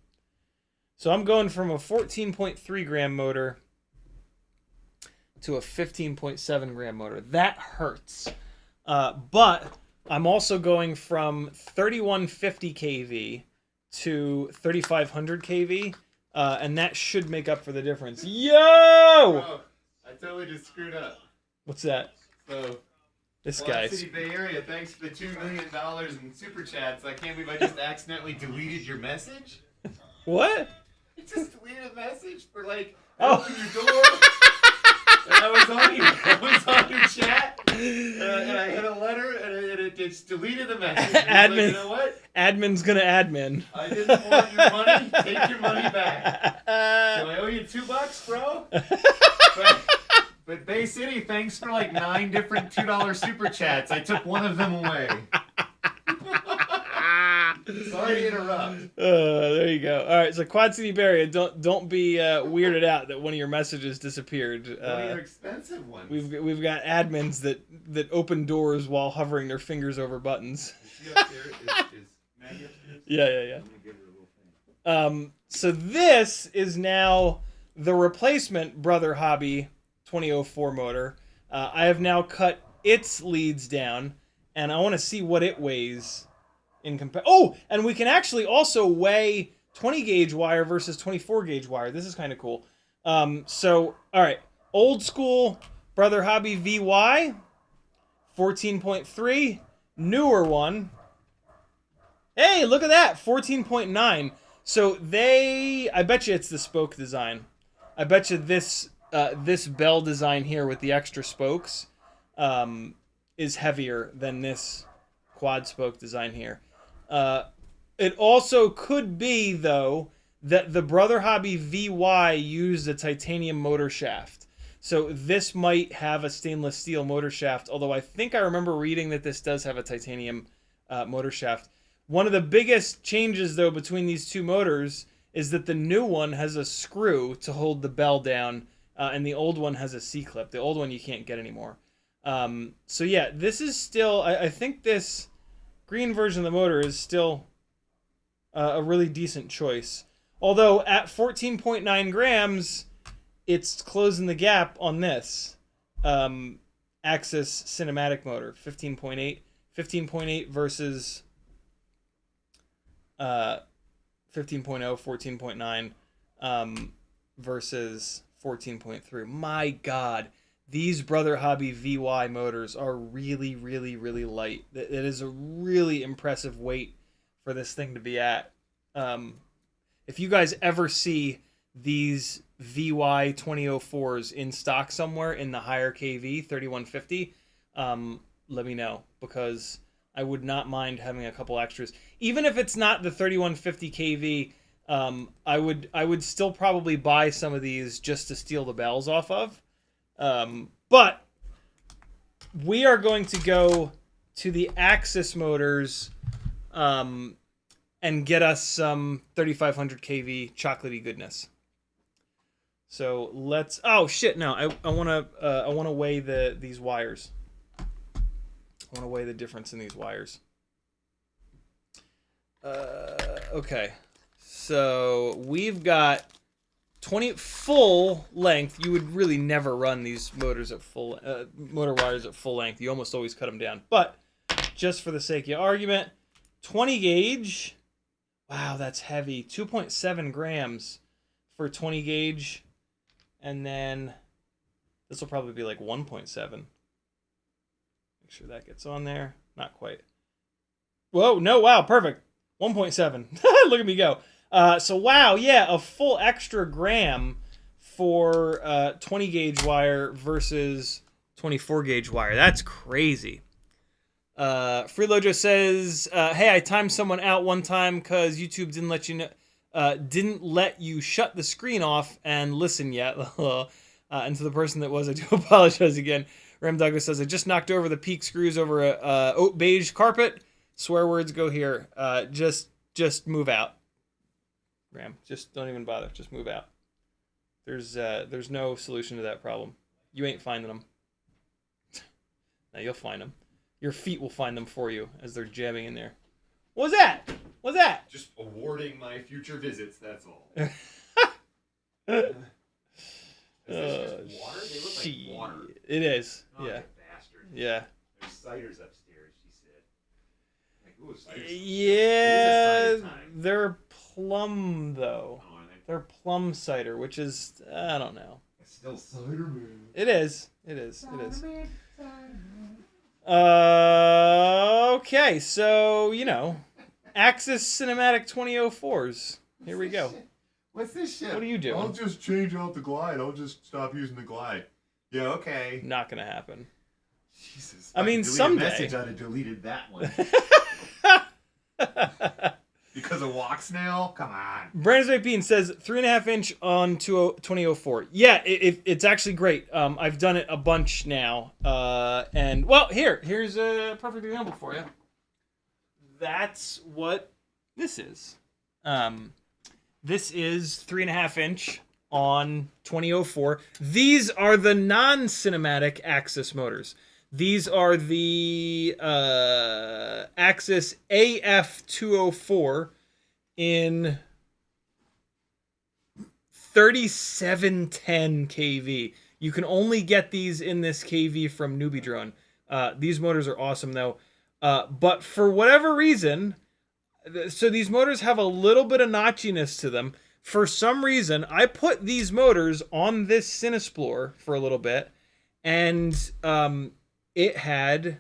So I'm going from a 14.3 gram motor to a 15.7 gram motor. That hurts. But I'm also going from 3150 kV to 3500 kV, and that should make up for the difference. Yo! Bro, I totally just screwed up. What's that? So, This Quad guy. City Bay Area, thanks for the $2 million in super chats. I can't believe I just accidentally deleted your message. What? I just deleted a message for like, Oh. open your door. And I was on your chat, and I hit a letter, and it just deleted the message. Admin. Like, you know what? Admin's gonna admin. I didn't want your money. Take your money back. So I owe you $2, bro. But Bay City, thanks for like 9 different $2 super chats. I took one of them away. Sorry to interrupt. There you go. All right, so Quad City Barrier, don't be weirded out that one of your messages disappeared. One of your expensive ones. We've got admins that open doors while hovering their fingers over buttons. Is she upstairs? Is Maggie upstairs? Yeah. Let me give her a little thing. So this is now the replacement Brother Hobby 2004 motor. I have now cut its leads down, and I want to see what it weighs in Oh, and we can actually also weigh 20 gauge wire versus 24 gauge wire. This is kind of cool. So, all right, old school Brother Hobby VY, 14.3, newer one. Hey, look at that, 14.9. So I bet you it's the spoke design. I bet you this bell design here with the extra spokes is heavier than this quad spoke design here. It also could be, though, that the Brother Hobby VY used a titanium motor shaft. So this might have a stainless steel motor shaft, although I think I remember reading that this does have a titanium motor shaft. One of the biggest changes, though, between these two motors is that the new one has a screw to hold the bell down, and the old one has a C-clip. The old one you can't get anymore. So yeah, this is still, I think this green version of the motor is still a really decent choice. Although at 14.9 grams, it's closing the gap on this Axis cinematic motor, 15.8. 15.8 versus 15.0, 14.9 versus 14.3. My God, these Brother Hobby VY motors are really, really, really light. It is a really impressive weight for this thing to be at. If you guys ever see these VY 2004s in stock somewhere in the higher KV 3150, let me know, because I would not mind having a couple extras. Even if it's not the 3150 KV, I would still probably buy some of these just to steal the bells off of. But we are going to go to the Axis motors and get us some 3500 kV chocolatey goodness. So let's. Oh shit! No, I want to weigh these wires. I want to weigh the difference in these wires. Okay, so we've got 20 full length. You would really never run these motors at full motor wires at full length. You almost always cut them down. But just for the sake of argument, 20 gauge. Wow, that's heavy. 2.7 grams for 20 gauge, and then this will probably be like 1.7. Make sure that gets on there. Not quite. Whoa, no, wow, perfect. 1.7. Look at me go. So wow, yeah, a full extra gram for 20 gauge wire versus 24 gauge wire. That's crazy. Freelojo says, "Hey, I timed someone out one time because YouTube didn't let you shut the screen off and listen yet." And to the person that was, I do apologize again. Ram Douglas says, "I just knocked over the peak screws over a oat beige carpet. Swear words go here. Just move out, Ram. Just don't even bother. Just move out. There's no solution to that problem. You ain't finding them. Now you'll find them. Your feet will find them for you as they're jamming in there." What's that? What's that? Just awarding my future visits, that's all. Is this just water? They look like water. It is. Oh, yeah. you bastard. Yeah. There's ciders upstairs, she said. Like, ooh, ciders. Yeah. Cider time. They're plum, though. Oh, are they? They're plum cider, which is, I don't know. It's still cider, man. It is. It is. It is. Okay, so, you know, Axis Cinematic 2004s. Here we go. What's this shit? What are you doing? I'll just change out the glide. I'll just stop using the glide. Yeah, okay. Not gonna happen. Jesus. I mean, delete someday. A message, I'd have deleted that one. Because of Walksnail? Come on. Brandon Bean says 3.5 inch on 2004. Yeah, it's actually great. I've done it a bunch now. And well, here's a perfect example for you. That's what this is. This is 3.5 inch on 2004. These are the non-cinematic Axis motors. These are the Axis AF204 in 3710 kV. You can only get these in this kV from Newbie Drone. These motors are awesome though. But for whatever reason, so these motors have a little bit of notchiness to them. For some reason, I put these motors on this Cinesplore for a little bit, and it had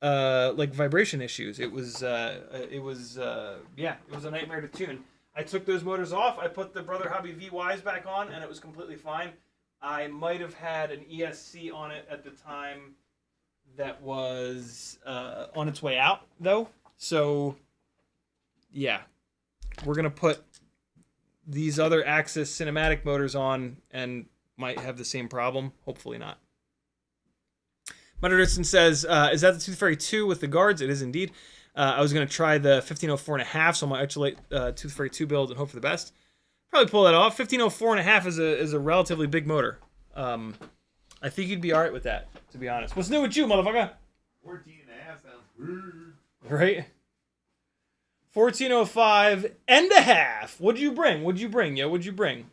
like vibration issues. It was a nightmare to tune. I took those motors off. I put the Brother Hobby VYs back on, and it was completely fine. I might have had an ESC on it at the time that was on its way out, though. So, yeah, we're gonna put these other Axis cinematic motors on, and might have the same problem. Hopefully not. Mutterson says, is that the Tooth Fairy 2 with the guards? It is indeed. I was going to try the 1504.5, so I'm going to isolate Tooth Fairy 2 build and hope for the best. Probably pull that off. 1504.5 is a relatively big motor. I think you'd be all right with that, to be honest. What's new with you, motherfucker? 14.5 sounds weird. Right? 1405.5. What'd you bring? What'd you bring? Yo, what'd you bring?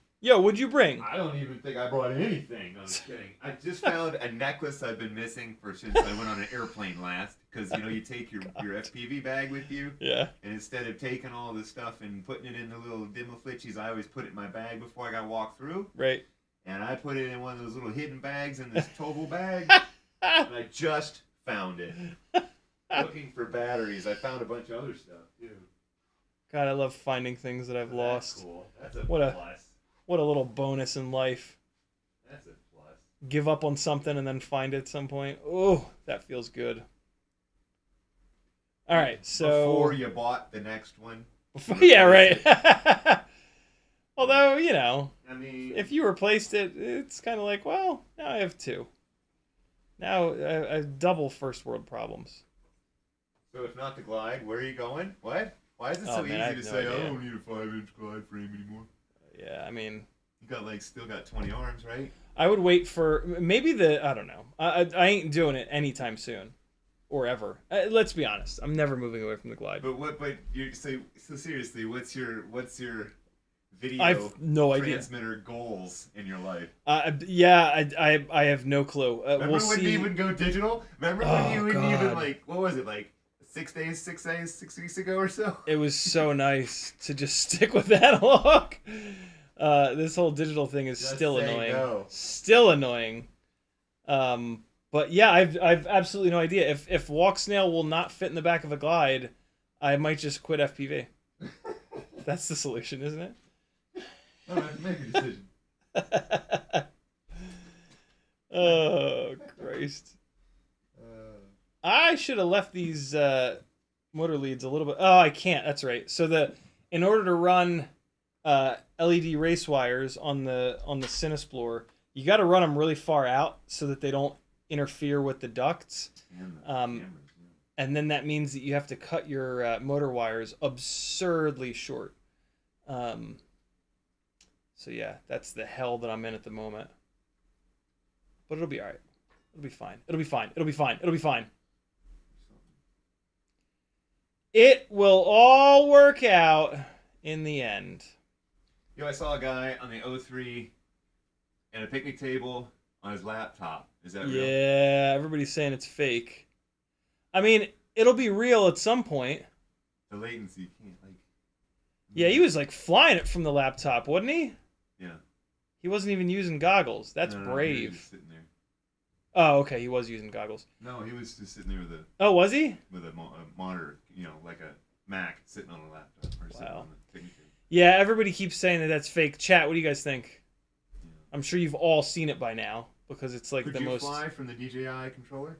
I don't even think I brought anything. I'm kidding. I just found a necklace I've been missing since I went on an airplane last. Because, you know, you take your FPV bag with you. Yeah. And instead of taking all this stuff and putting it in the little dimoflitchies, I always put it in my bag before I got walked through. Right. and I put it in one of those little hidden bags in this towable bag, and I just found it. Looking for batteries. I found a bunch of other stuff, too. God, I love finding things that I've lost. Cool. That's a What plus. What a little bonus in life. That's a plus. Give up on something and then find it at some point. Oh, that feels good. All right, so Before you bought the next one. yeah, right. Although, you know, I mean, if you replaced it, it's kind of like, well, now I have two. Now I have double first world problems. so if not the glide, where are you going? What? Why is it Oh, so man, I easy to have no say, idea. I don't need a 5-inch glide frame anymore? Yeah, I mean, You got still got 20 arms, right? I would wait for maybe I don't know. I ain't doing it anytime soon, or ever. Let's be honest. I'm never moving away from the glide. But you so seriously, what's your video I've no idea. transmitter goals in your life? Yeah, I have no clue. Remember We'll when see. you would go digital? Remember Oh, when you wouldn't even God. what was it, 6 weeks ago or so? It was so nice to just stick with analog. This whole digital thing is Just still say annoying. no. Still annoying. But yeah, I've absolutely no idea. If Walksnail will not fit in the back of a glide, I might just quit FPV. That's the solution, isn't it? I don't have to make a decision. Oh, Christ. I should have left these motor leads a little bit. Oh, I can't. That's right. So in order to run LED race wires on the Cinesplore, you got to run them really far out so that they don't interfere with the ducts. Cameras, And then that means that you have to cut your motor wires absurdly short. So yeah, that's the hell that I'm in at the moment. But it'll be all right. It'll be fine. It'll be fine. It'll be fine. It'll be fine. It will all work out in the end. Yo, I saw a guy on the O3 and a picnic table on his laptop. Is that real? Yeah, everybody's saying it's fake. I mean, it'll be real at some point. The latency can't Yeah, he was like flying it from the laptop, wasn't he? Yeah. He wasn't even using goggles. That's No, he was brave. just sitting there. Oh, okay, he was using goggles. No, he was just sitting there Oh, was he? with a monitor, like a Mac sitting on a laptop or sitting Wow. on the picnic table. Yeah, everybody keeps saying that that's fake. Chat, what do you guys think? Yeah. I'm sure you've all seen it by now because it's like Could the you most. fly from the DJI controller?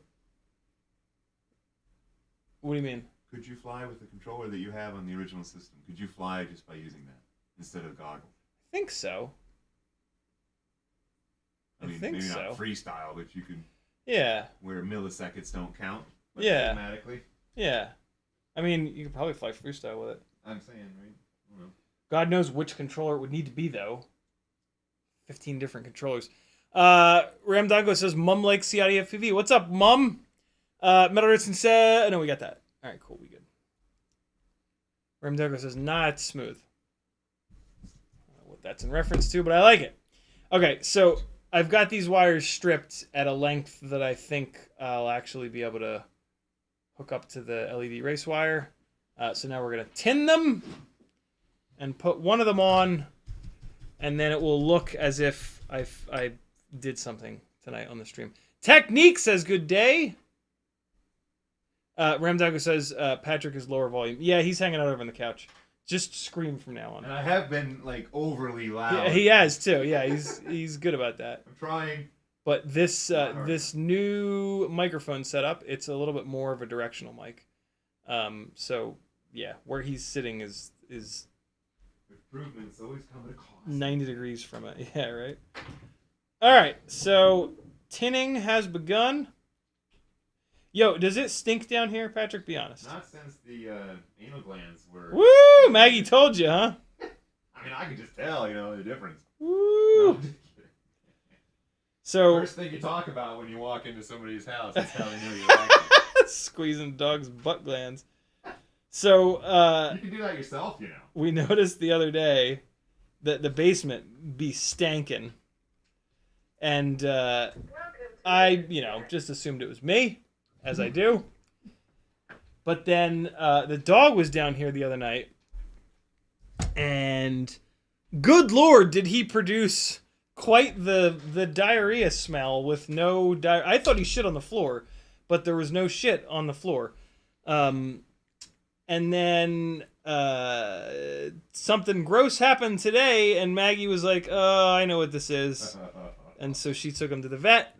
What do you mean? Could you fly with the controller that you have on the original system? Could you fly just by using that instead of goggles? I think so. I mean, think maybe so. not freestyle, but you could, Yeah, where milliseconds don't count. Like Yeah. Automatically. yeah. I mean, you could probably fly freestyle with it. I'm saying, right? I don't know. God knows which controller it would need to be, though. 15 different controllers. Ramdango says, Mum likes CiottiFPV. What's up, Mum? Metal Ritson said, no, we got that. All right, cool, we good. Ramdango says, nah, it's smooth. I don't know what that's in reference to, but I like it. Okay, so I've got these wires stripped at a length that I think I'll actually be able to hook up to the LED race wire. So now we're going to tin them and put one of them on, and then it will look as if I did something tonight on the stream. Technique says good day. Ramdago says Patrick is lower volume. Yeah, he's hanging out over on the couch. Just scream from now on. And I have been overly loud. Yeah, he has too. Yeah, he's good about that. I'm trying. But this this new microphone setup, it's a little bit more of a directional mic. So yeah, where he's sitting is Improvements always come at a cost. 90 degrees from it. Yeah, right. All right, so tinning has begun. Yo, does it stink down here, Patrick? Be honest. Not since the anal glands were. Woo! Maggie told you, huh? I mean, I could just tell, the difference. Woo! No, I'm just kidding. So First thing you talk about when you walk into somebody's house is how they know you like it. squeezing dogs' butt glands. So You can do that yourself, we noticed the other day that the basement be stankin', and I just assumed it was me, as I do. But then the dog was down here the other night, and good Lord, did he produce quite the diarrhea smell with no I thought he shit on the floor, but there was no shit on the floor. And then something gross happened today, and Maggie was like, "Oh, I know what this is," and so she took him to the vet,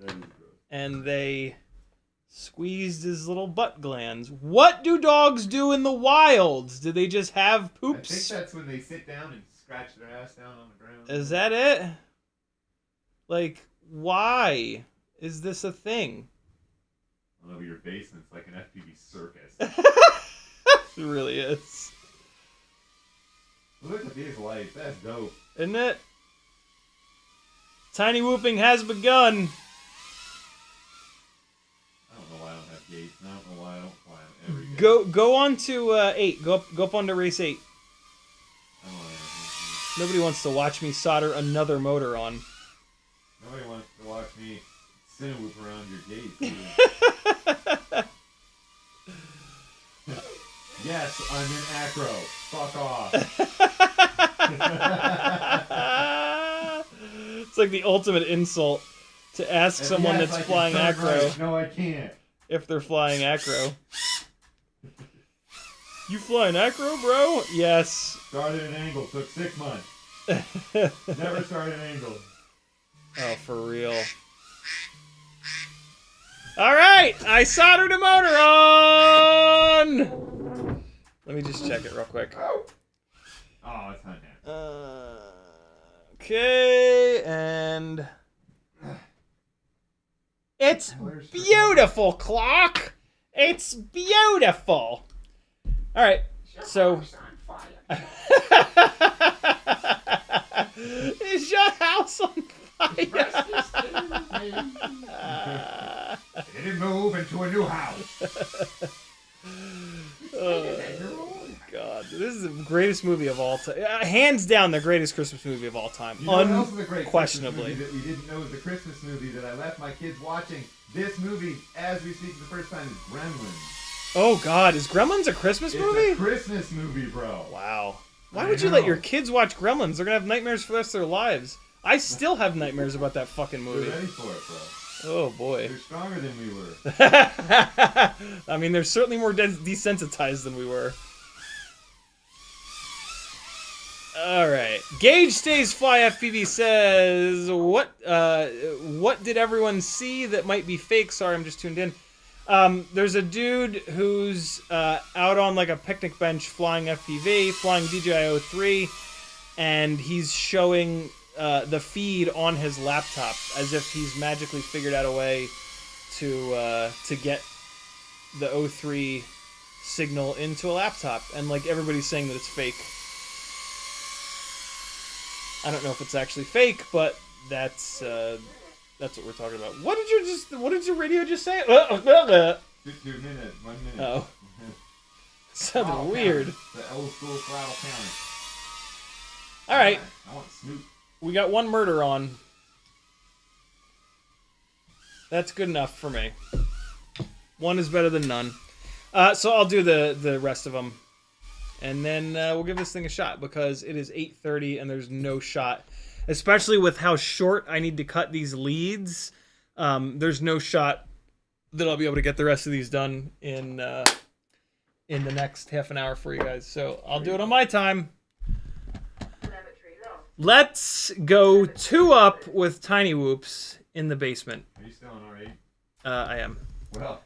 and they squeezed his little butt glands. What do dogs do in the wild? Do they just have poops? I think that's when they sit down and scratch their ass down on the ground. Is that it? Like, why is this a thing? I love your basement's like an FPV circus. It really is. Look at these lights. That's dope. Isn't it? Tiny whooping has begun. I don't know why I don't have gates. I don't know why I don't fly them every day. Go on to 8. Go up onto race 8. I don't know. Nobody wants to watch me solder another motor on. Nobody wants to watch me cinewhoop around your gate. Yes, I'm in acro. Fuck off. It's like the ultimate insult to ask someone yes, that's I can flying turn acro right. No, I can't. if they're flying acro. You flying acro, bro? Yes. Started an angle. Took 6 months. Never started an angle. Oh, for real. All right, I soldered a motor on. Let me just check it real quick. Oh, it's not that. Okay, and it's beautiful, clock. It's beautiful. All right, so is your house on fire? Didn't move into a new house. Oh, God. This is the greatest movie of all time. Hands down, the greatest Christmas movie of all time. You know what else is a great Unquestionably. Christmas movie that we didn't know was the Christmas movie that I left my kids watching? This movie, as we speak for the first time, is Gremlins. Oh, God. Is Gremlins a Christmas movie? It's a Christmas movie, bro. Wow. Why would you let your kids watch Gremlins? They're going to have nightmares for the rest of their lives. I still have nightmares about that fucking movie. They're ready for it, bro. Oh, boy. They're stronger than we were. I mean, they're certainly more desensitized than we were. Alright. Gauge Stays Fly FPV says, what did everyone see that might be fake? Sorry, I'm just tuned in. There's a dude who's out on like a picnic bench flying FPV, flying DJI-03, and he's showing the feed on his laptop as if he's magically figured out a way to get the 03 signal into a laptop, and like everybody's saying that it's fake. I don't know if it's actually fake, but that's what we're talking about. What did your radio just say? 2 minutes, 1 minute. Oh. Sounded weird. The old school throttle counter. Alright. I want Snoop. We got one murder on. That's good enough for me. One is better than none. So I'll do the rest of them. And then we'll give this thing a shot because it is 8:30 and there's no shot. Especially with how short I need to cut these leads. There's no shot that I'll be able to get the rest of these done in the next half an hour for you guys. So I'll do it on my time. Let's go 2-up with Tiny Whoops in the basement. Are you still on R8? I am. Well.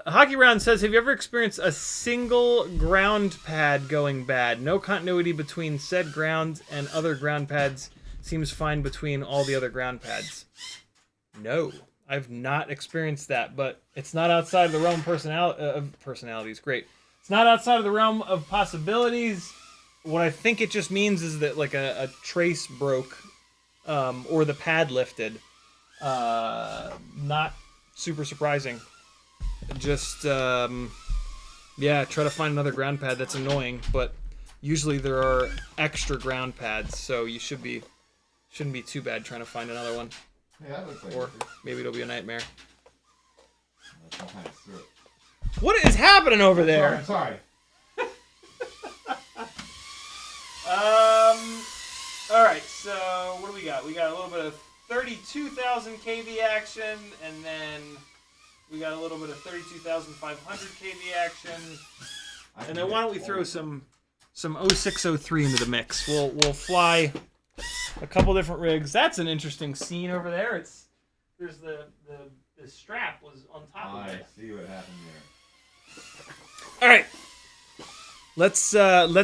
Hockey Round says, have you ever experienced a single ground pad going bad? No continuity between said ground and other ground pads. Seems fine between all the other ground pads. No, I've not experienced that, but it's not outside of the realm of personalities. Great. It's not outside of the realm of possibilities. What I think it just means is that like a trace broke or the pad lifted. Not super surprising. Just, yeah, try to find another ground pad. That's annoying, but usually there are extra ground pads, so you shouldn't be too bad trying to find another one. Yeah, that looks like or maybe it'll be a nightmare. Some kind of syrup. What is happening over there? Sorry. All right. So what do we got? We got a little bit of 32,000 kV action, and then we got a little bit of 32,500 kV action. And then why don't we throw some 0603 into the mix? We'll fly a couple different rigs. That's an interesting scene over there. There's the strap was on top of it. I see what happened there. All right. Let's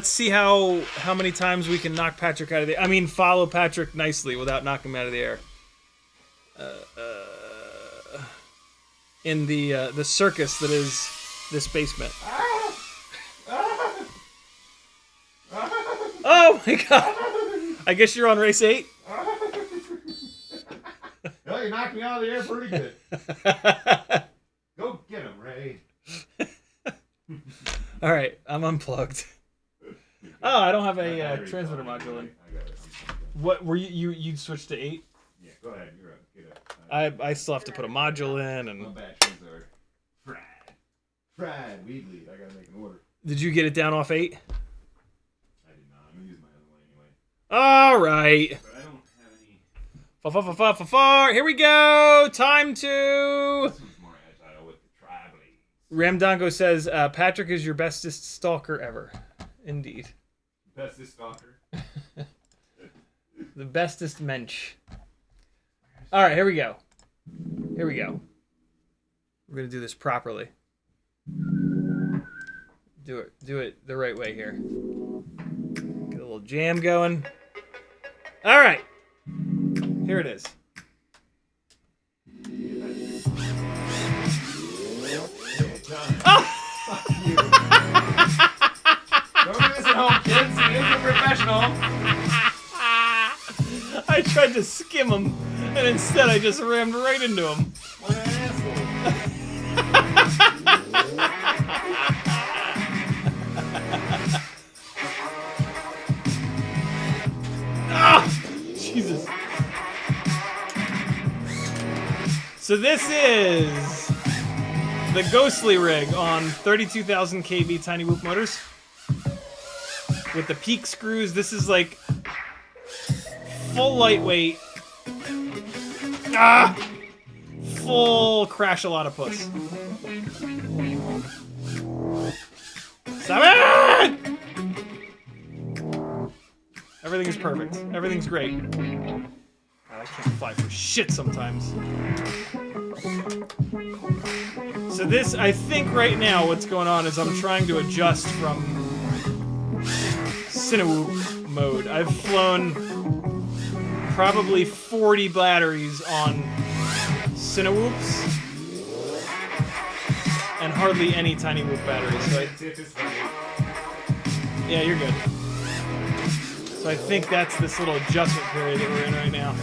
see how many times we can knock Patrick out of the air. I mean, follow Patrick nicely without knocking him out of the air. In the circus that is this basement. Oh my god! I guess you're on race 8. No, you knocked me out of the air pretty good. Go get him, Ray. All right, I'm unplugged. Oh, I don't have a transmitter module in. I got it. What were you switched to 8? Yeah, go ahead. You're up. Get up. I still have to put a module in and. My batteries are fried. Weed lead. I gotta make an order. Did you get it down off 8? I did not. I'm gonna use my other one anyway. All right. But I don't have any. Far. Here we go. Time to. This one's more agile with the tri-blades. Ramdongo says Patrick is your bestest stalker ever. Indeed. Bestest stalker. The bestest mensch. All right, here we go. We're gonna do this properly. Do it the right way here. Get a little jam going. All right, here it is. Fuck you. Don't do this at home, kids. He is a professional. I tried to skim him, and instead I just rammed right into him. What an asshole. Ah! Jesus. So this is the Ghostly rig on 32,000 kV Tiny Whoop motors. With the peak screws, this is like full lightweight. Ah! Full crash a lot of puss. Stop it! Everything is perfect. Everything's great. God, I can't fly for shit sometimes. So this, I think right now what's going on is I'm trying to adjust from Cinewoop mode. I've flown probably 40 batteries on Cinewoops and hardly any Tiny Whoop batteries. So yeah, you're good. So I think that's this little adjustment period that we're in right now.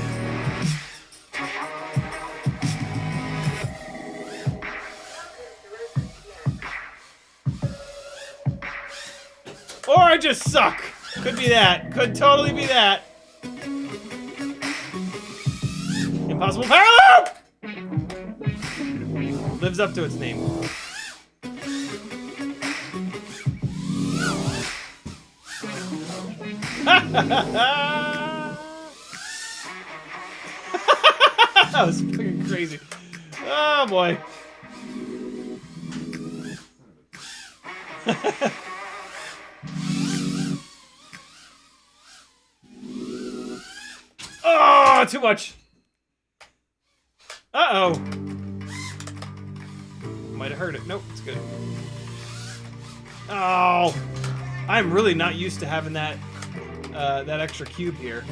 Or I just suck. Could be that. Could totally be that. Impossible power loop! Lives up to its name. That was fucking crazy. Oh boy. Oh, too much. Uh-oh. Might have hurt it. Nope, it's good. Oh. I'm really not used to having that that extra cube here.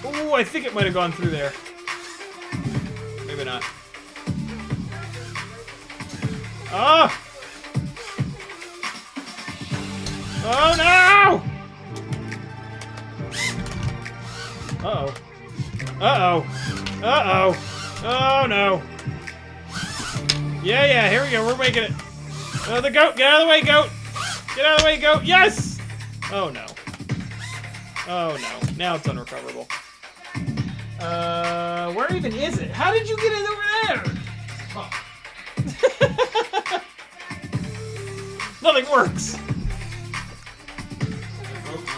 Oh, I think it might have gone through there. Maybe not. Oh! Oh no! Uh-oh. Uh-oh. Uh-oh. Oh no. Yeah, here we go. We're making it. Oh, the goat. Get out of the way, goat. Get out of the way, goat. Yes! Oh no. Oh no. Now it's unrecoverable. Where even is it? How did you get it over there? Oh. Nothing works. I broke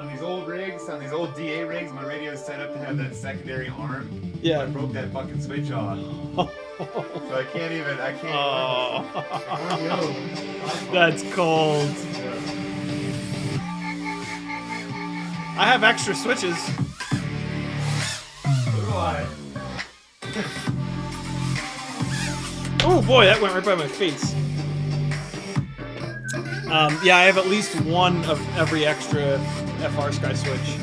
on these old rigs, on these old DA rigs, my radio is set up to have that secondary arm. Yeah. I broke that fucking switch off. So I can't even. Oh. That's cold. I have extra switches. So do I. Oh boy, that went right by my face. Yeah, I have at least one of every extra FR Sky switch.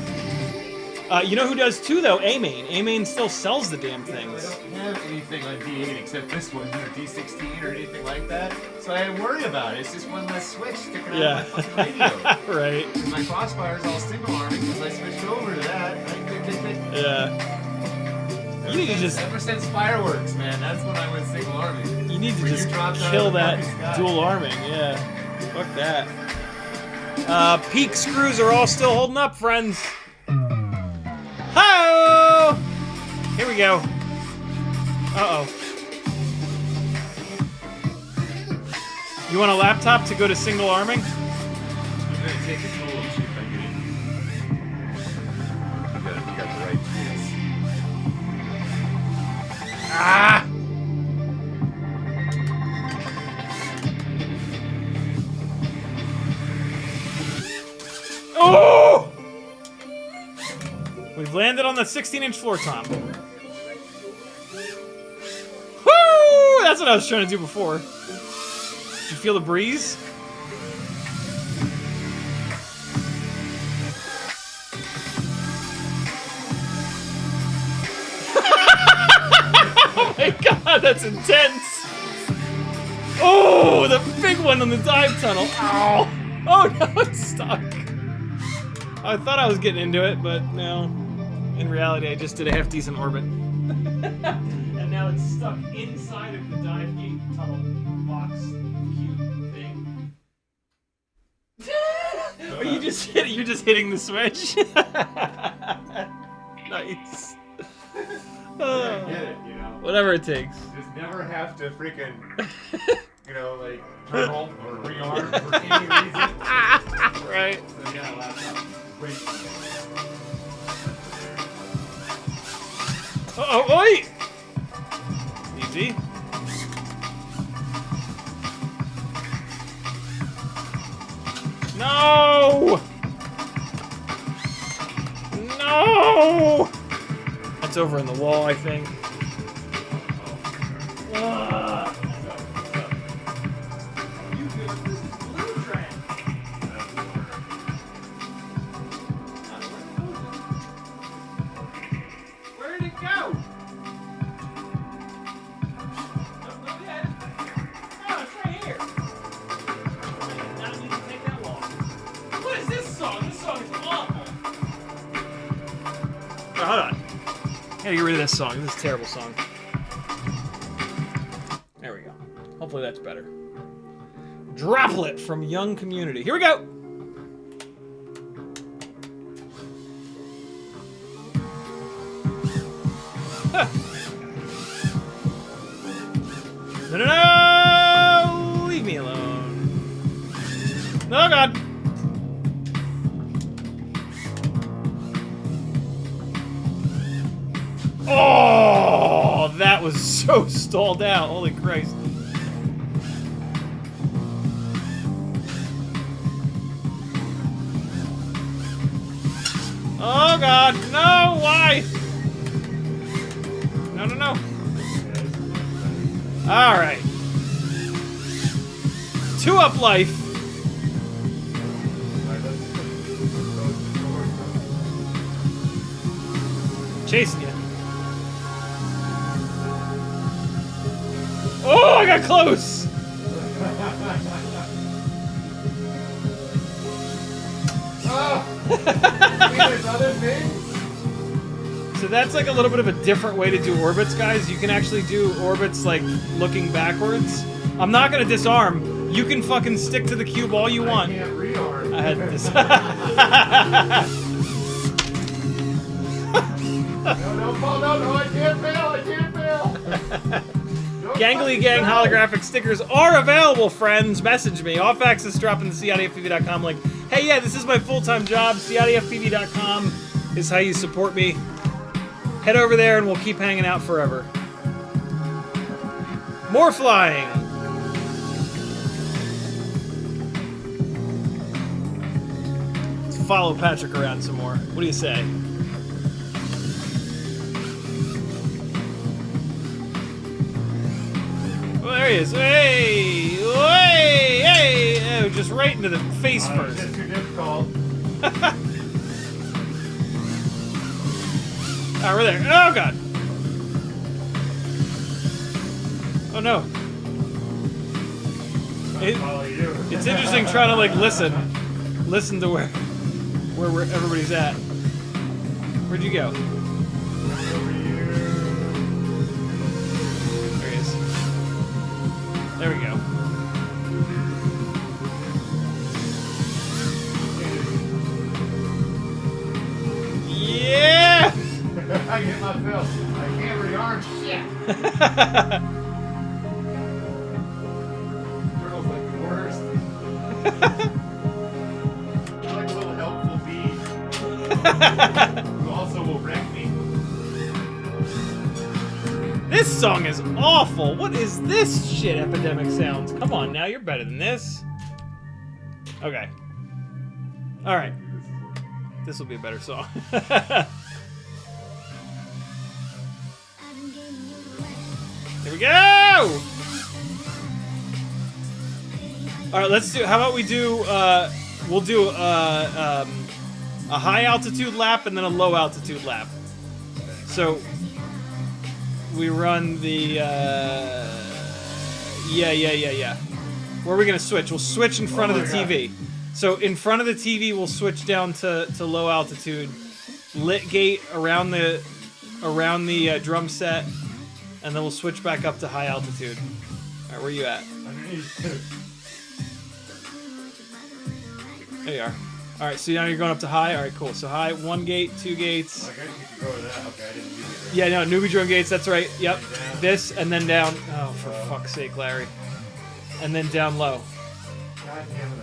You know who does too, though? A-Main. A-Main still sells the damn things. I don't have anything on D8 except this one, D16 or anything like that. So I worry about it. It's just one less switch sticking out of my fucking radio. Right. Because my crossfire's all single arming because I switched over to that. Yeah. You need to just... Ever since fireworks, man, that's when I went single arming. You need to When you just dropped out kill of the that fucking sky. dual arming, yeah. Fuck that. Peak screws are all still holding up, friends. Hi! Here we go. Uh-oh. You want a laptop to go to single arming? I'm gonna take a tool and see if I get it. You got the right tools. Ah! Oh! We've landed on the 16-inch floor tom. Woo! That's what I was trying to do before. Did you feel the breeze? Oh my god, that's intense! Oh, the big one on the dive tunnel. Ow! Oh no, it's stuck. I thought I was getting into it, but no. In reality, I just did a half-decent orbit. And now it's stuck inside of the dive gate tunnel box cube thing. Are you just hitting? You're just hitting the switch. Nice. I get it, you know. Whatever it takes. Just never have to freaking, you know, like turtle or rearm for any reason. Right. So yeah, laptop. Wait. Uh-oh, oi! Easy. No! No! That's over in the wall, I think. You good? This is blue train. Where did it go? Not yet. Oh, it's right here. Now it needs to take that long. What is this song? This song is awful. Oh, hold on. Gotta get rid of this song. This is a terrible song. There we go. Hopefully that's better. Droplet from Young Community. Here we go. Huh. No, no, no! Leave me alone. Oh, God. Oh, that was so stalled out. Holy Christ. Oh, God. No, why? No, no, no. All right. 2-up life. Chasing you. Oh, I got close. There's other things? So that's like a little bit of a different way to do orbits, guys. You can actually do orbits like looking backwards. I'm not gonna disarm. You can fucking stick to the cube all you want. I can't rearm. I had this. No, no, Paul, no, no, I can't fail, I can't fail. No. Gangly Gang holographic stickers are available, friends. Message me. Off access drop in the CiottiFPV.com link. Hey, yeah, this is my full-time job. CiottiFPV.com is how you support me. Head over there and we'll keep hanging out forever. More flying. Let's follow Patrick around some more. What do you say? Oh, there he is. Hey! Hey! Hey! Oh, just right into the face first. It's too difficult. Oh, we're there. Oh, God. Oh, no. It's interesting trying to, like, listen to where everybody's at. Where'd you go? There he is. There we go. Yeah! I get my fill. I can't rearm shit. Turtle's like the worst. You're like a little helpful bee. Who also will wreck me. This song is awful. What is this shit, Epidemic Sounds? Come on now, you're better than this. Okay. Alright. This will be a better song. Here we go! Alright, let's do, how about we do, we'll do a high altitude lap and then a low altitude lap. So, we run the, yeah. Where are we gonna switch? We'll switch in front of the TV. So, in front of the TV, we'll switch down to low altitude. Lit gate around the drum set. And then we'll switch back up to high altitude. Alright, where are you at? There you are. Alright, so now you're going up to high? Alright, cool. So high, 1 gate, 2 gates. Okay, you can go to that. Okay, I didn't do it. Yeah, no, newbie drone gates, that's right. Yep. This, and then down. Oh, for fuck's sake, Larry. And then down low. God damn it,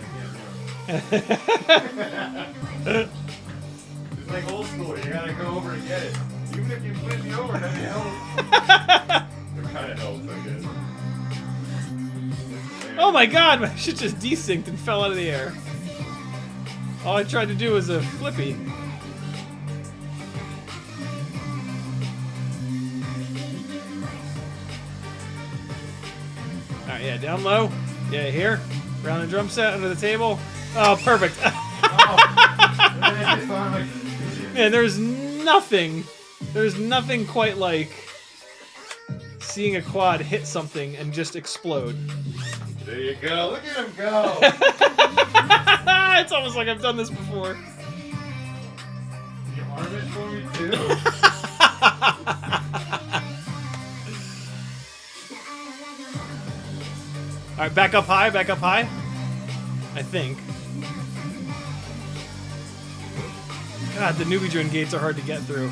I can't do it. It's like old school, you gotta go over and get it. Even if you flip me over, that helps. It kinda helps, I guess. Oh my god, my shit just desynced and fell out of the air. All I tried to do was a flippy. Alright, yeah, down low. Yeah, here. Around the drum set, under the table. Oh, perfect. Man, there's nothing quite like seeing a quad hit something and just explode. There you go. Look at him go. It's almost like I've done this before. Can you arm it for me too? Alright, back up high, I think. God, the newbie drone gates are hard to get through.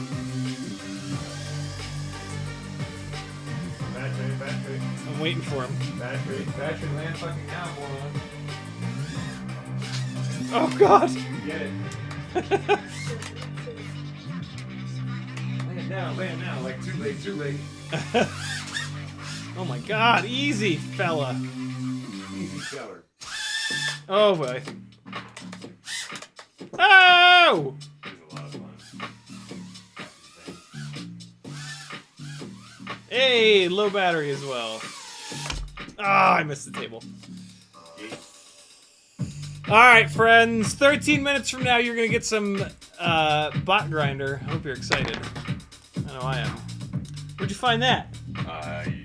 Battery. I'm waiting for him. Battery, land fucking now, moron. Oh god! Get it. Land now, like too late. Oh my god, easy, fella. Easy seller. Oh boy. Oh! It was a lot of fun. Hey, low battery as well. Ah, I missed the table. Alright, friends. 13 minutes from now, you're going to get some bot grinder. I hope you're excited. I know I am. Where'd you find that? I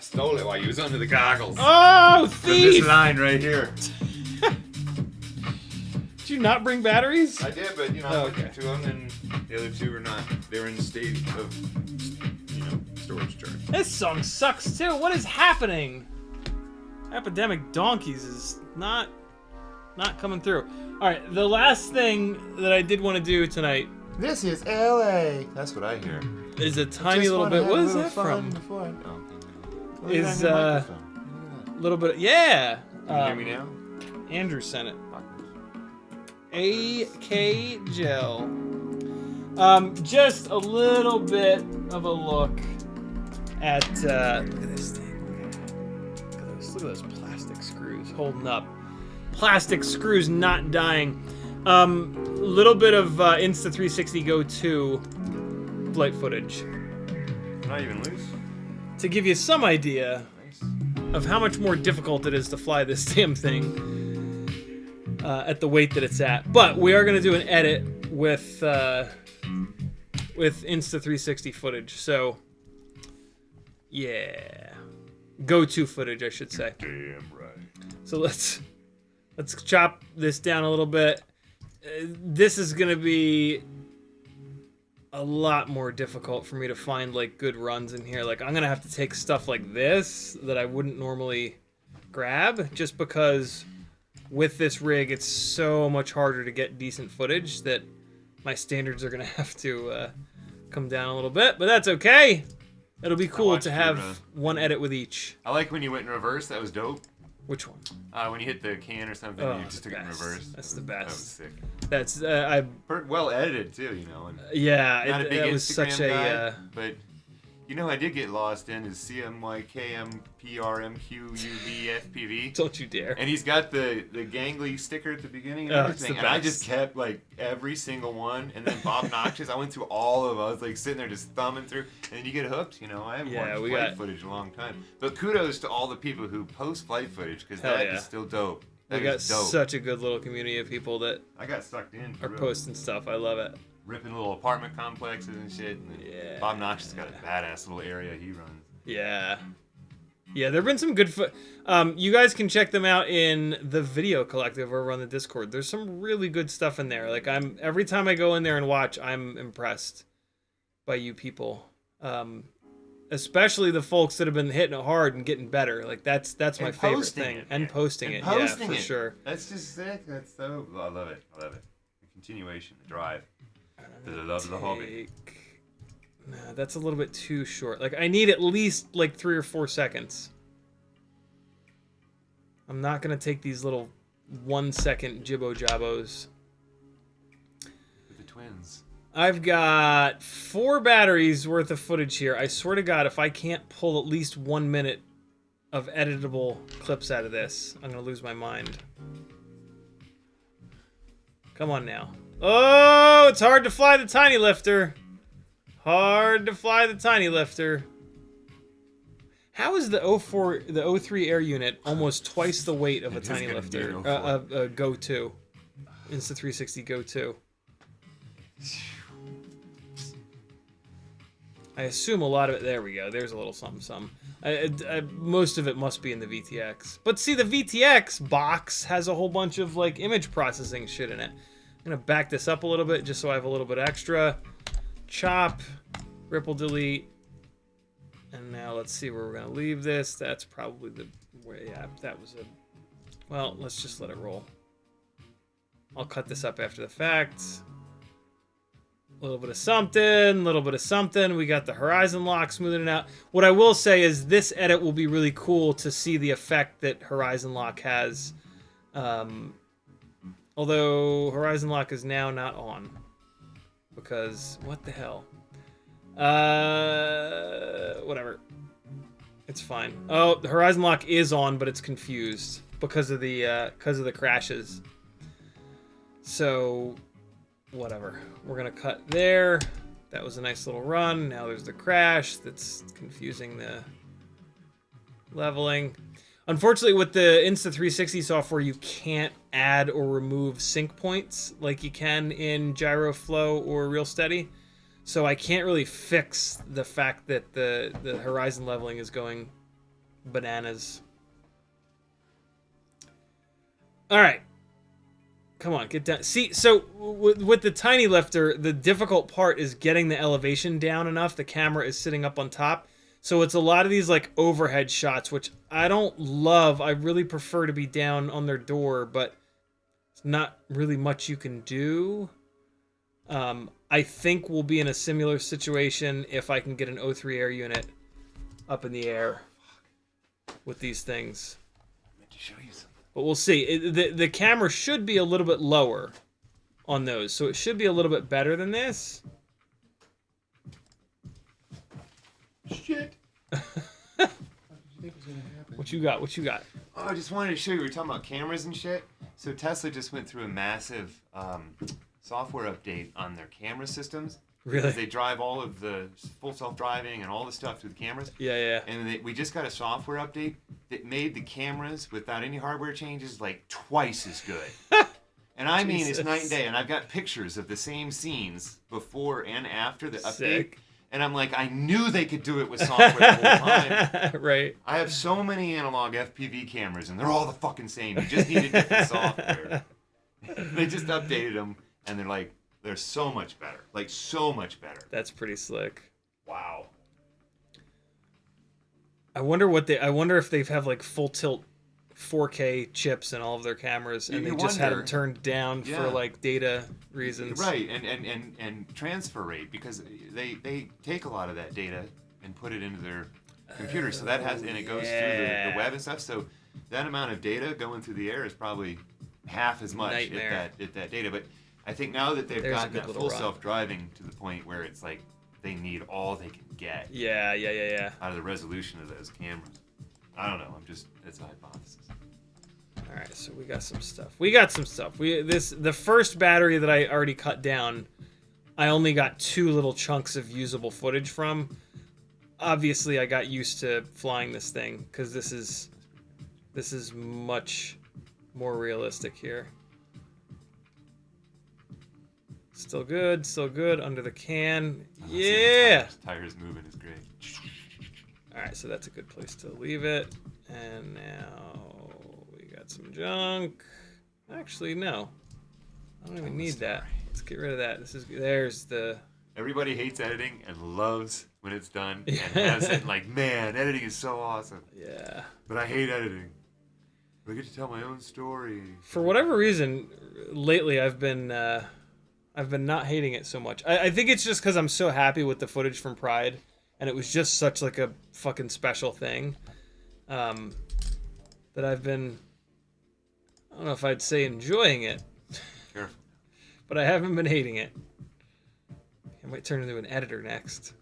stole it while you was under the goggles. Oh, From thief! this line right here. Did you not bring batteries? I did, but I looked at 2 of them, and the other 2 were not. They were in the state of, storage charge. This song sucks too. What is happening? Epidemic Donkeys is not coming through. All right, the last thing that I did want to do tonight. This is LA. That's what I hear. Is a tiny little bit. What is that from? Before. Oh. is a little bit. Yeah. Can you hear me now? Andrew sent it. AK gel. Just a little bit of a look at. Look at this thing. Look at those plastic screws holding up. Plastic screws not dying. Little bit of Insta360 Go 2 flight footage. Not even loose. To give you some idea of how much more difficult it is to fly this damn thing at the weight that it's at. But we are going to do an edit with Insta360 footage. So, yeah. Go to footage, I should say. Damn right. So let's chop this down a little bit. This is going to be a lot more difficult for me to find like good runs in here. Like I'm going to have to take stuff like this that I wouldn't normally grab just because with this rig it's so much harder to get decent footage that my standards are going to have to come down a little bit, but that's okay. It'll be cool to have one edit with each. I like when you went in reverse. That was dope. Which one? When you hit the can or something, you just took it in reverse. That's the best. That was sick. That's well edited too, you know. And yeah, not a big it was Instagram such guy, a. But you know, I did get lost in is CMYKMPRMQUVFPV. Don't you dare! And he's got the gangly sticker at the beginning and everything. And I just kept like every single one. And then Bob Notches, I went through all of them. I was like sitting there just thumbing through. And then you get hooked, you know. I haven't watched flight footage in a long time. But kudos to all the people who post flight footage because that is still dope. We got such a good little community of people that I got sucked in. Are posting stuff. I love it. Ripping little apartment complexes and shit. And Bob Notch has got a badass little area he runs. Yeah. Yeah, there have been some good you guys can check them out in the video collective over on the Discord. There's some really good stuff in there. Like every time I go in there and watch, I'm impressed by you people. Especially the folks that have been hitting it hard and getting better. Like that's my favorite thing. And posting it. Yeah, for sure. That's just sick. That's so I love it. I love it. The continuation, the drive. The love of the hobby. Nah, that's a little bit too short. Like I need at least like 3 or 4 seconds. I'm not gonna take these little 1 second jibbo jabbos. With the twins. I've got 4 batteries worth of footage here. I swear to God, if I can't pull at least 1 minute of editable clips out of this, I'm gonna lose my mind. Come on now. Oh, it's hard to fly the tiny lifter. Hard to fly the tiny lifter. How is the 03 air unit almost twice the weight of a tiny lifter? Go 2. Insta360 Go 2. I assume a lot of it. There we go. There's a little something. Most of it must be in the VTX. But see, the VTX box has a whole bunch of like image processing shit in it. I'm gonna back this up a little bit just so I have a little bit extra. Chop, ripple delete, and now let's see where we're gonna leave this. That's probably the way. Yeah, that was a. Well, let's just let it roll. I'll cut this up after the fact. A little bit of something, a little bit of something. We got the horizon lock smoothing it out. What I will say is this edit will be really cool to see the effect that horizon lock has. Although horizon lock is now not on. Because, what the hell? Whatever. It's fine. Oh, the horizon lock is on, but it's confused because of the crashes. So, whatever. We're gonna cut there. That was a nice little run. Now there's the crash that's confusing the leveling. Unfortunately, with the Insta360 software, you can't add or remove sync points like you can in GyroFlow or RealSteady. So I can't really fix the fact that the horizon leveling is going bananas. All right. Come on, get down. See, so with the tiny lifter, the difficult part is getting the elevation down enough. The camera is sitting up on top. So it's a lot of these like overhead shots, which I don't love. I really prefer to be down on their door, but it's not really much you can do. I think we'll be in a similar situation if I can get an 03 air unit up in the air. with these things. I meant to show you something. But we'll see. The camera should be a little bit lower on those, so it should be a little bit better than this. Shit. What you got? What you got? Oh, I just wanted to show you. We were talking about cameras and shit. So Tesla just went through a massive software update on their camera systems. Really? Because they drive all of the full self-driving and all the stuff through the cameras. Yeah, yeah. And we just got a software update that made the cameras, without any hardware changes, like twice as good. And I mean, it's night and day. And I've got pictures of the same scenes before and after the update. Sick. And I'm like, I knew they could do it with software the whole time. Right. I have so many analog FPV cameras, and they're all the fucking same. You just need a different software. They just updated them, and they're so much better. Like, so much better. That's pretty slick. Wow. I wonder if they have like full tilt 4K chips in all of their cameras, and they just had them turned down for like data reasons. Right, and transfer rate, because they take a lot of that data and put it into their computer, so that has, and it goes through the web and stuff. So that amount of data going through the air is probably half as much at that data. But I think now that they've gotten that full self-driving to the point where it's like they need all they can get. Yeah. Out of the resolution of those cameras. I don't know. It's a hypothesis. All right, so we got some stuff. The first battery that I already cut down, I only got 2 little chunks of usable footage from. Obviously, I got used to flying this thing because this is much more realistic here. Still good under the can. Yeah. Tires moving is great. All right, so that's a good place to leave it. And now we got some junk. Actually, no. I don't even need that. Let's get rid of that. There's the... Everybody hates editing and loves when it's done. And has it like, man, editing is so awesome. Yeah. But I hate editing. I get to tell my own story. For whatever reason, lately I've been not hating it so much. I think it's just because I'm so happy with the footage from Pride. And it was just such like a fucking special thing that I've been, I don't know if I'd say enjoying it, Careful. But I haven't been hating it. I might turn into an editor next.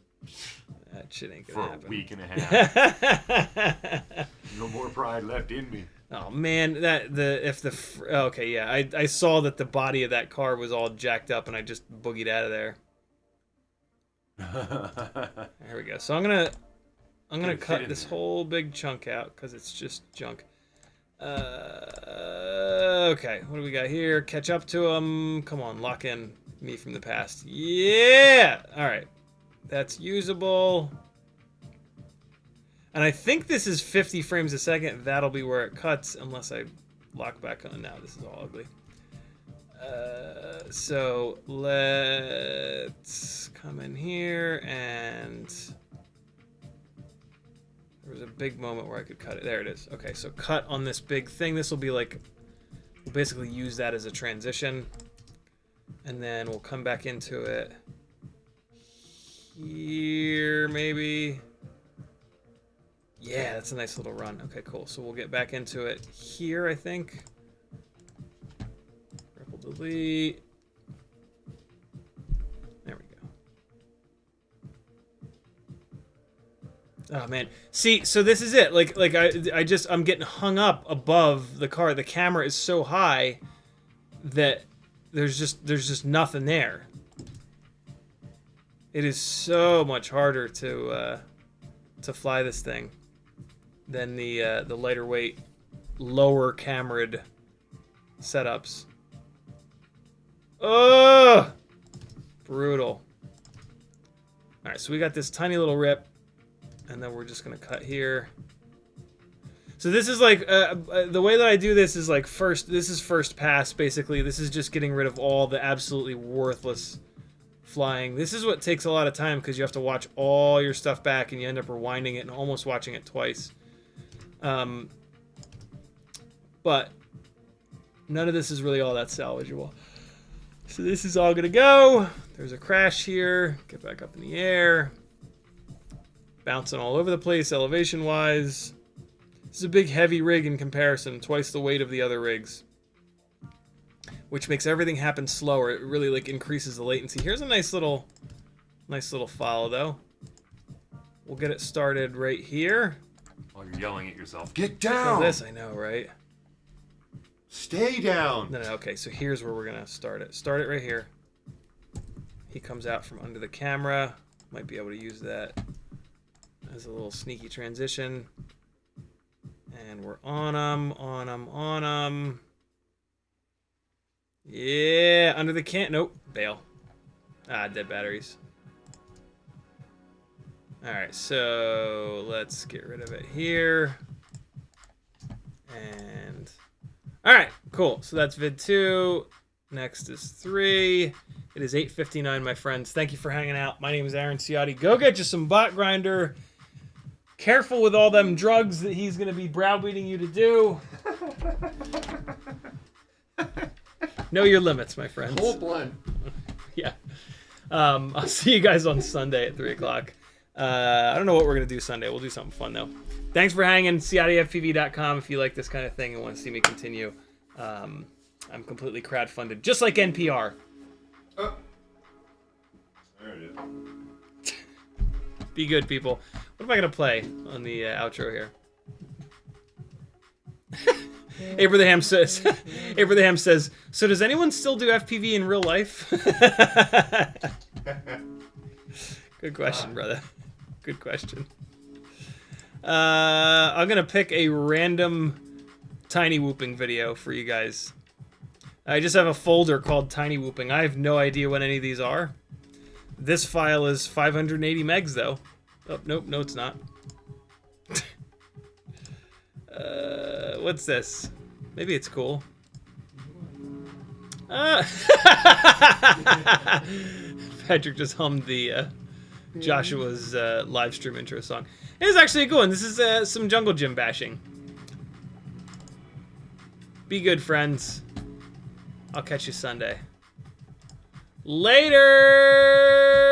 That shit ain't gonna happen. For a week and a half. No more Pride left in me. Oh man, okay, yeah, I saw that the body of that car was all jacked up and I just boogied out of there. There we go. So I'm gonna cut this whole big chunk out because it's just junk. Okay, what do we got here? Catch up to them. Come on, lock in me from the past. Yeah. All right, that's usable. And I think this is 50 frames a second. That'll be where it cuts, unless I lock back on. Now this is all ugly. So let's come in here, and there was a big moment where I could cut it. There it is. Okay, so cut on this big thing. This will be like, we'll basically use that as a transition, and then we'll come back into it here, maybe. Yeah, that's a nice little run. Okay, cool. So we'll get back into it here, I think. Delete. There we go. Oh man. See, so this is it. Like I'm getting hung up above the car. The camera is so high that there's just nothing there. It is so much harder to fly this thing than the lighter weight, lower camered setups. Oh, brutal. All right, so we got this tiny little rip, and then we're just gonna cut here. So this is like the way that I do this is like this is first pass basically. This is just getting rid of all the absolutely worthless flying. This is what takes a lot of time because you have to watch all your stuff back, and you end up rewinding it and almost watching it twice. But none of this is really all that salvageable. So this is all gonna go. There's a crash here. Get back up in the air. Bouncing all over the place elevation-wise. This is a big heavy rig in comparison, twice the weight of the other rigs, which makes everything happen slower. It really like increases the latency. Here's a nice little file though. We'll get it started right here. While you're yelling at yourself, get down. So this, I know, right? Stay down. No, okay. So here's where we're gonna start it. Start it right here. He comes out from under the camera. Might be able to use that as a little sneaky transition. And we're on him. Yeah, under the can. Nope, bail. Ah, dead batteries. Alright, so let's get rid of it here. And alright, cool. So that's vid 2. Next is 3. It is 8:59, my friends. Thank you for hanging out. My name is Aaron Ciotti. Go get you some bot grinder. Careful with all them drugs that he's going to be browbeating you to do. Know your limits, my friends. Whole blunt. Yeah. I'll see you guys on Sunday at 3 o'clock. I don't know what we're going to do Sunday. We'll do something fun, though. Thanks for hanging. CiottiFPV.com if you like this kind of thing and want to see me continue. I'm completely crowdfunded, just like NPR. Oh. There it is. Be good, people. What am I going to play on the outro here? Abraham says, so does anyone still do FPV in real life? Good question, brother. Good question. I'm going to pick a random tiny whooping video for you guys. I just have a folder called tiny whooping. I have no idea what any of these are. This file is 580 megs, though. Oh, nope, no, it's not. What's this? Maybe it's cool. Patrick just hummed the Joshua's live stream intro song. It is actually a good one. This is some jungle gym bashing. Be good, friends. I'll catch you Sunday. Later!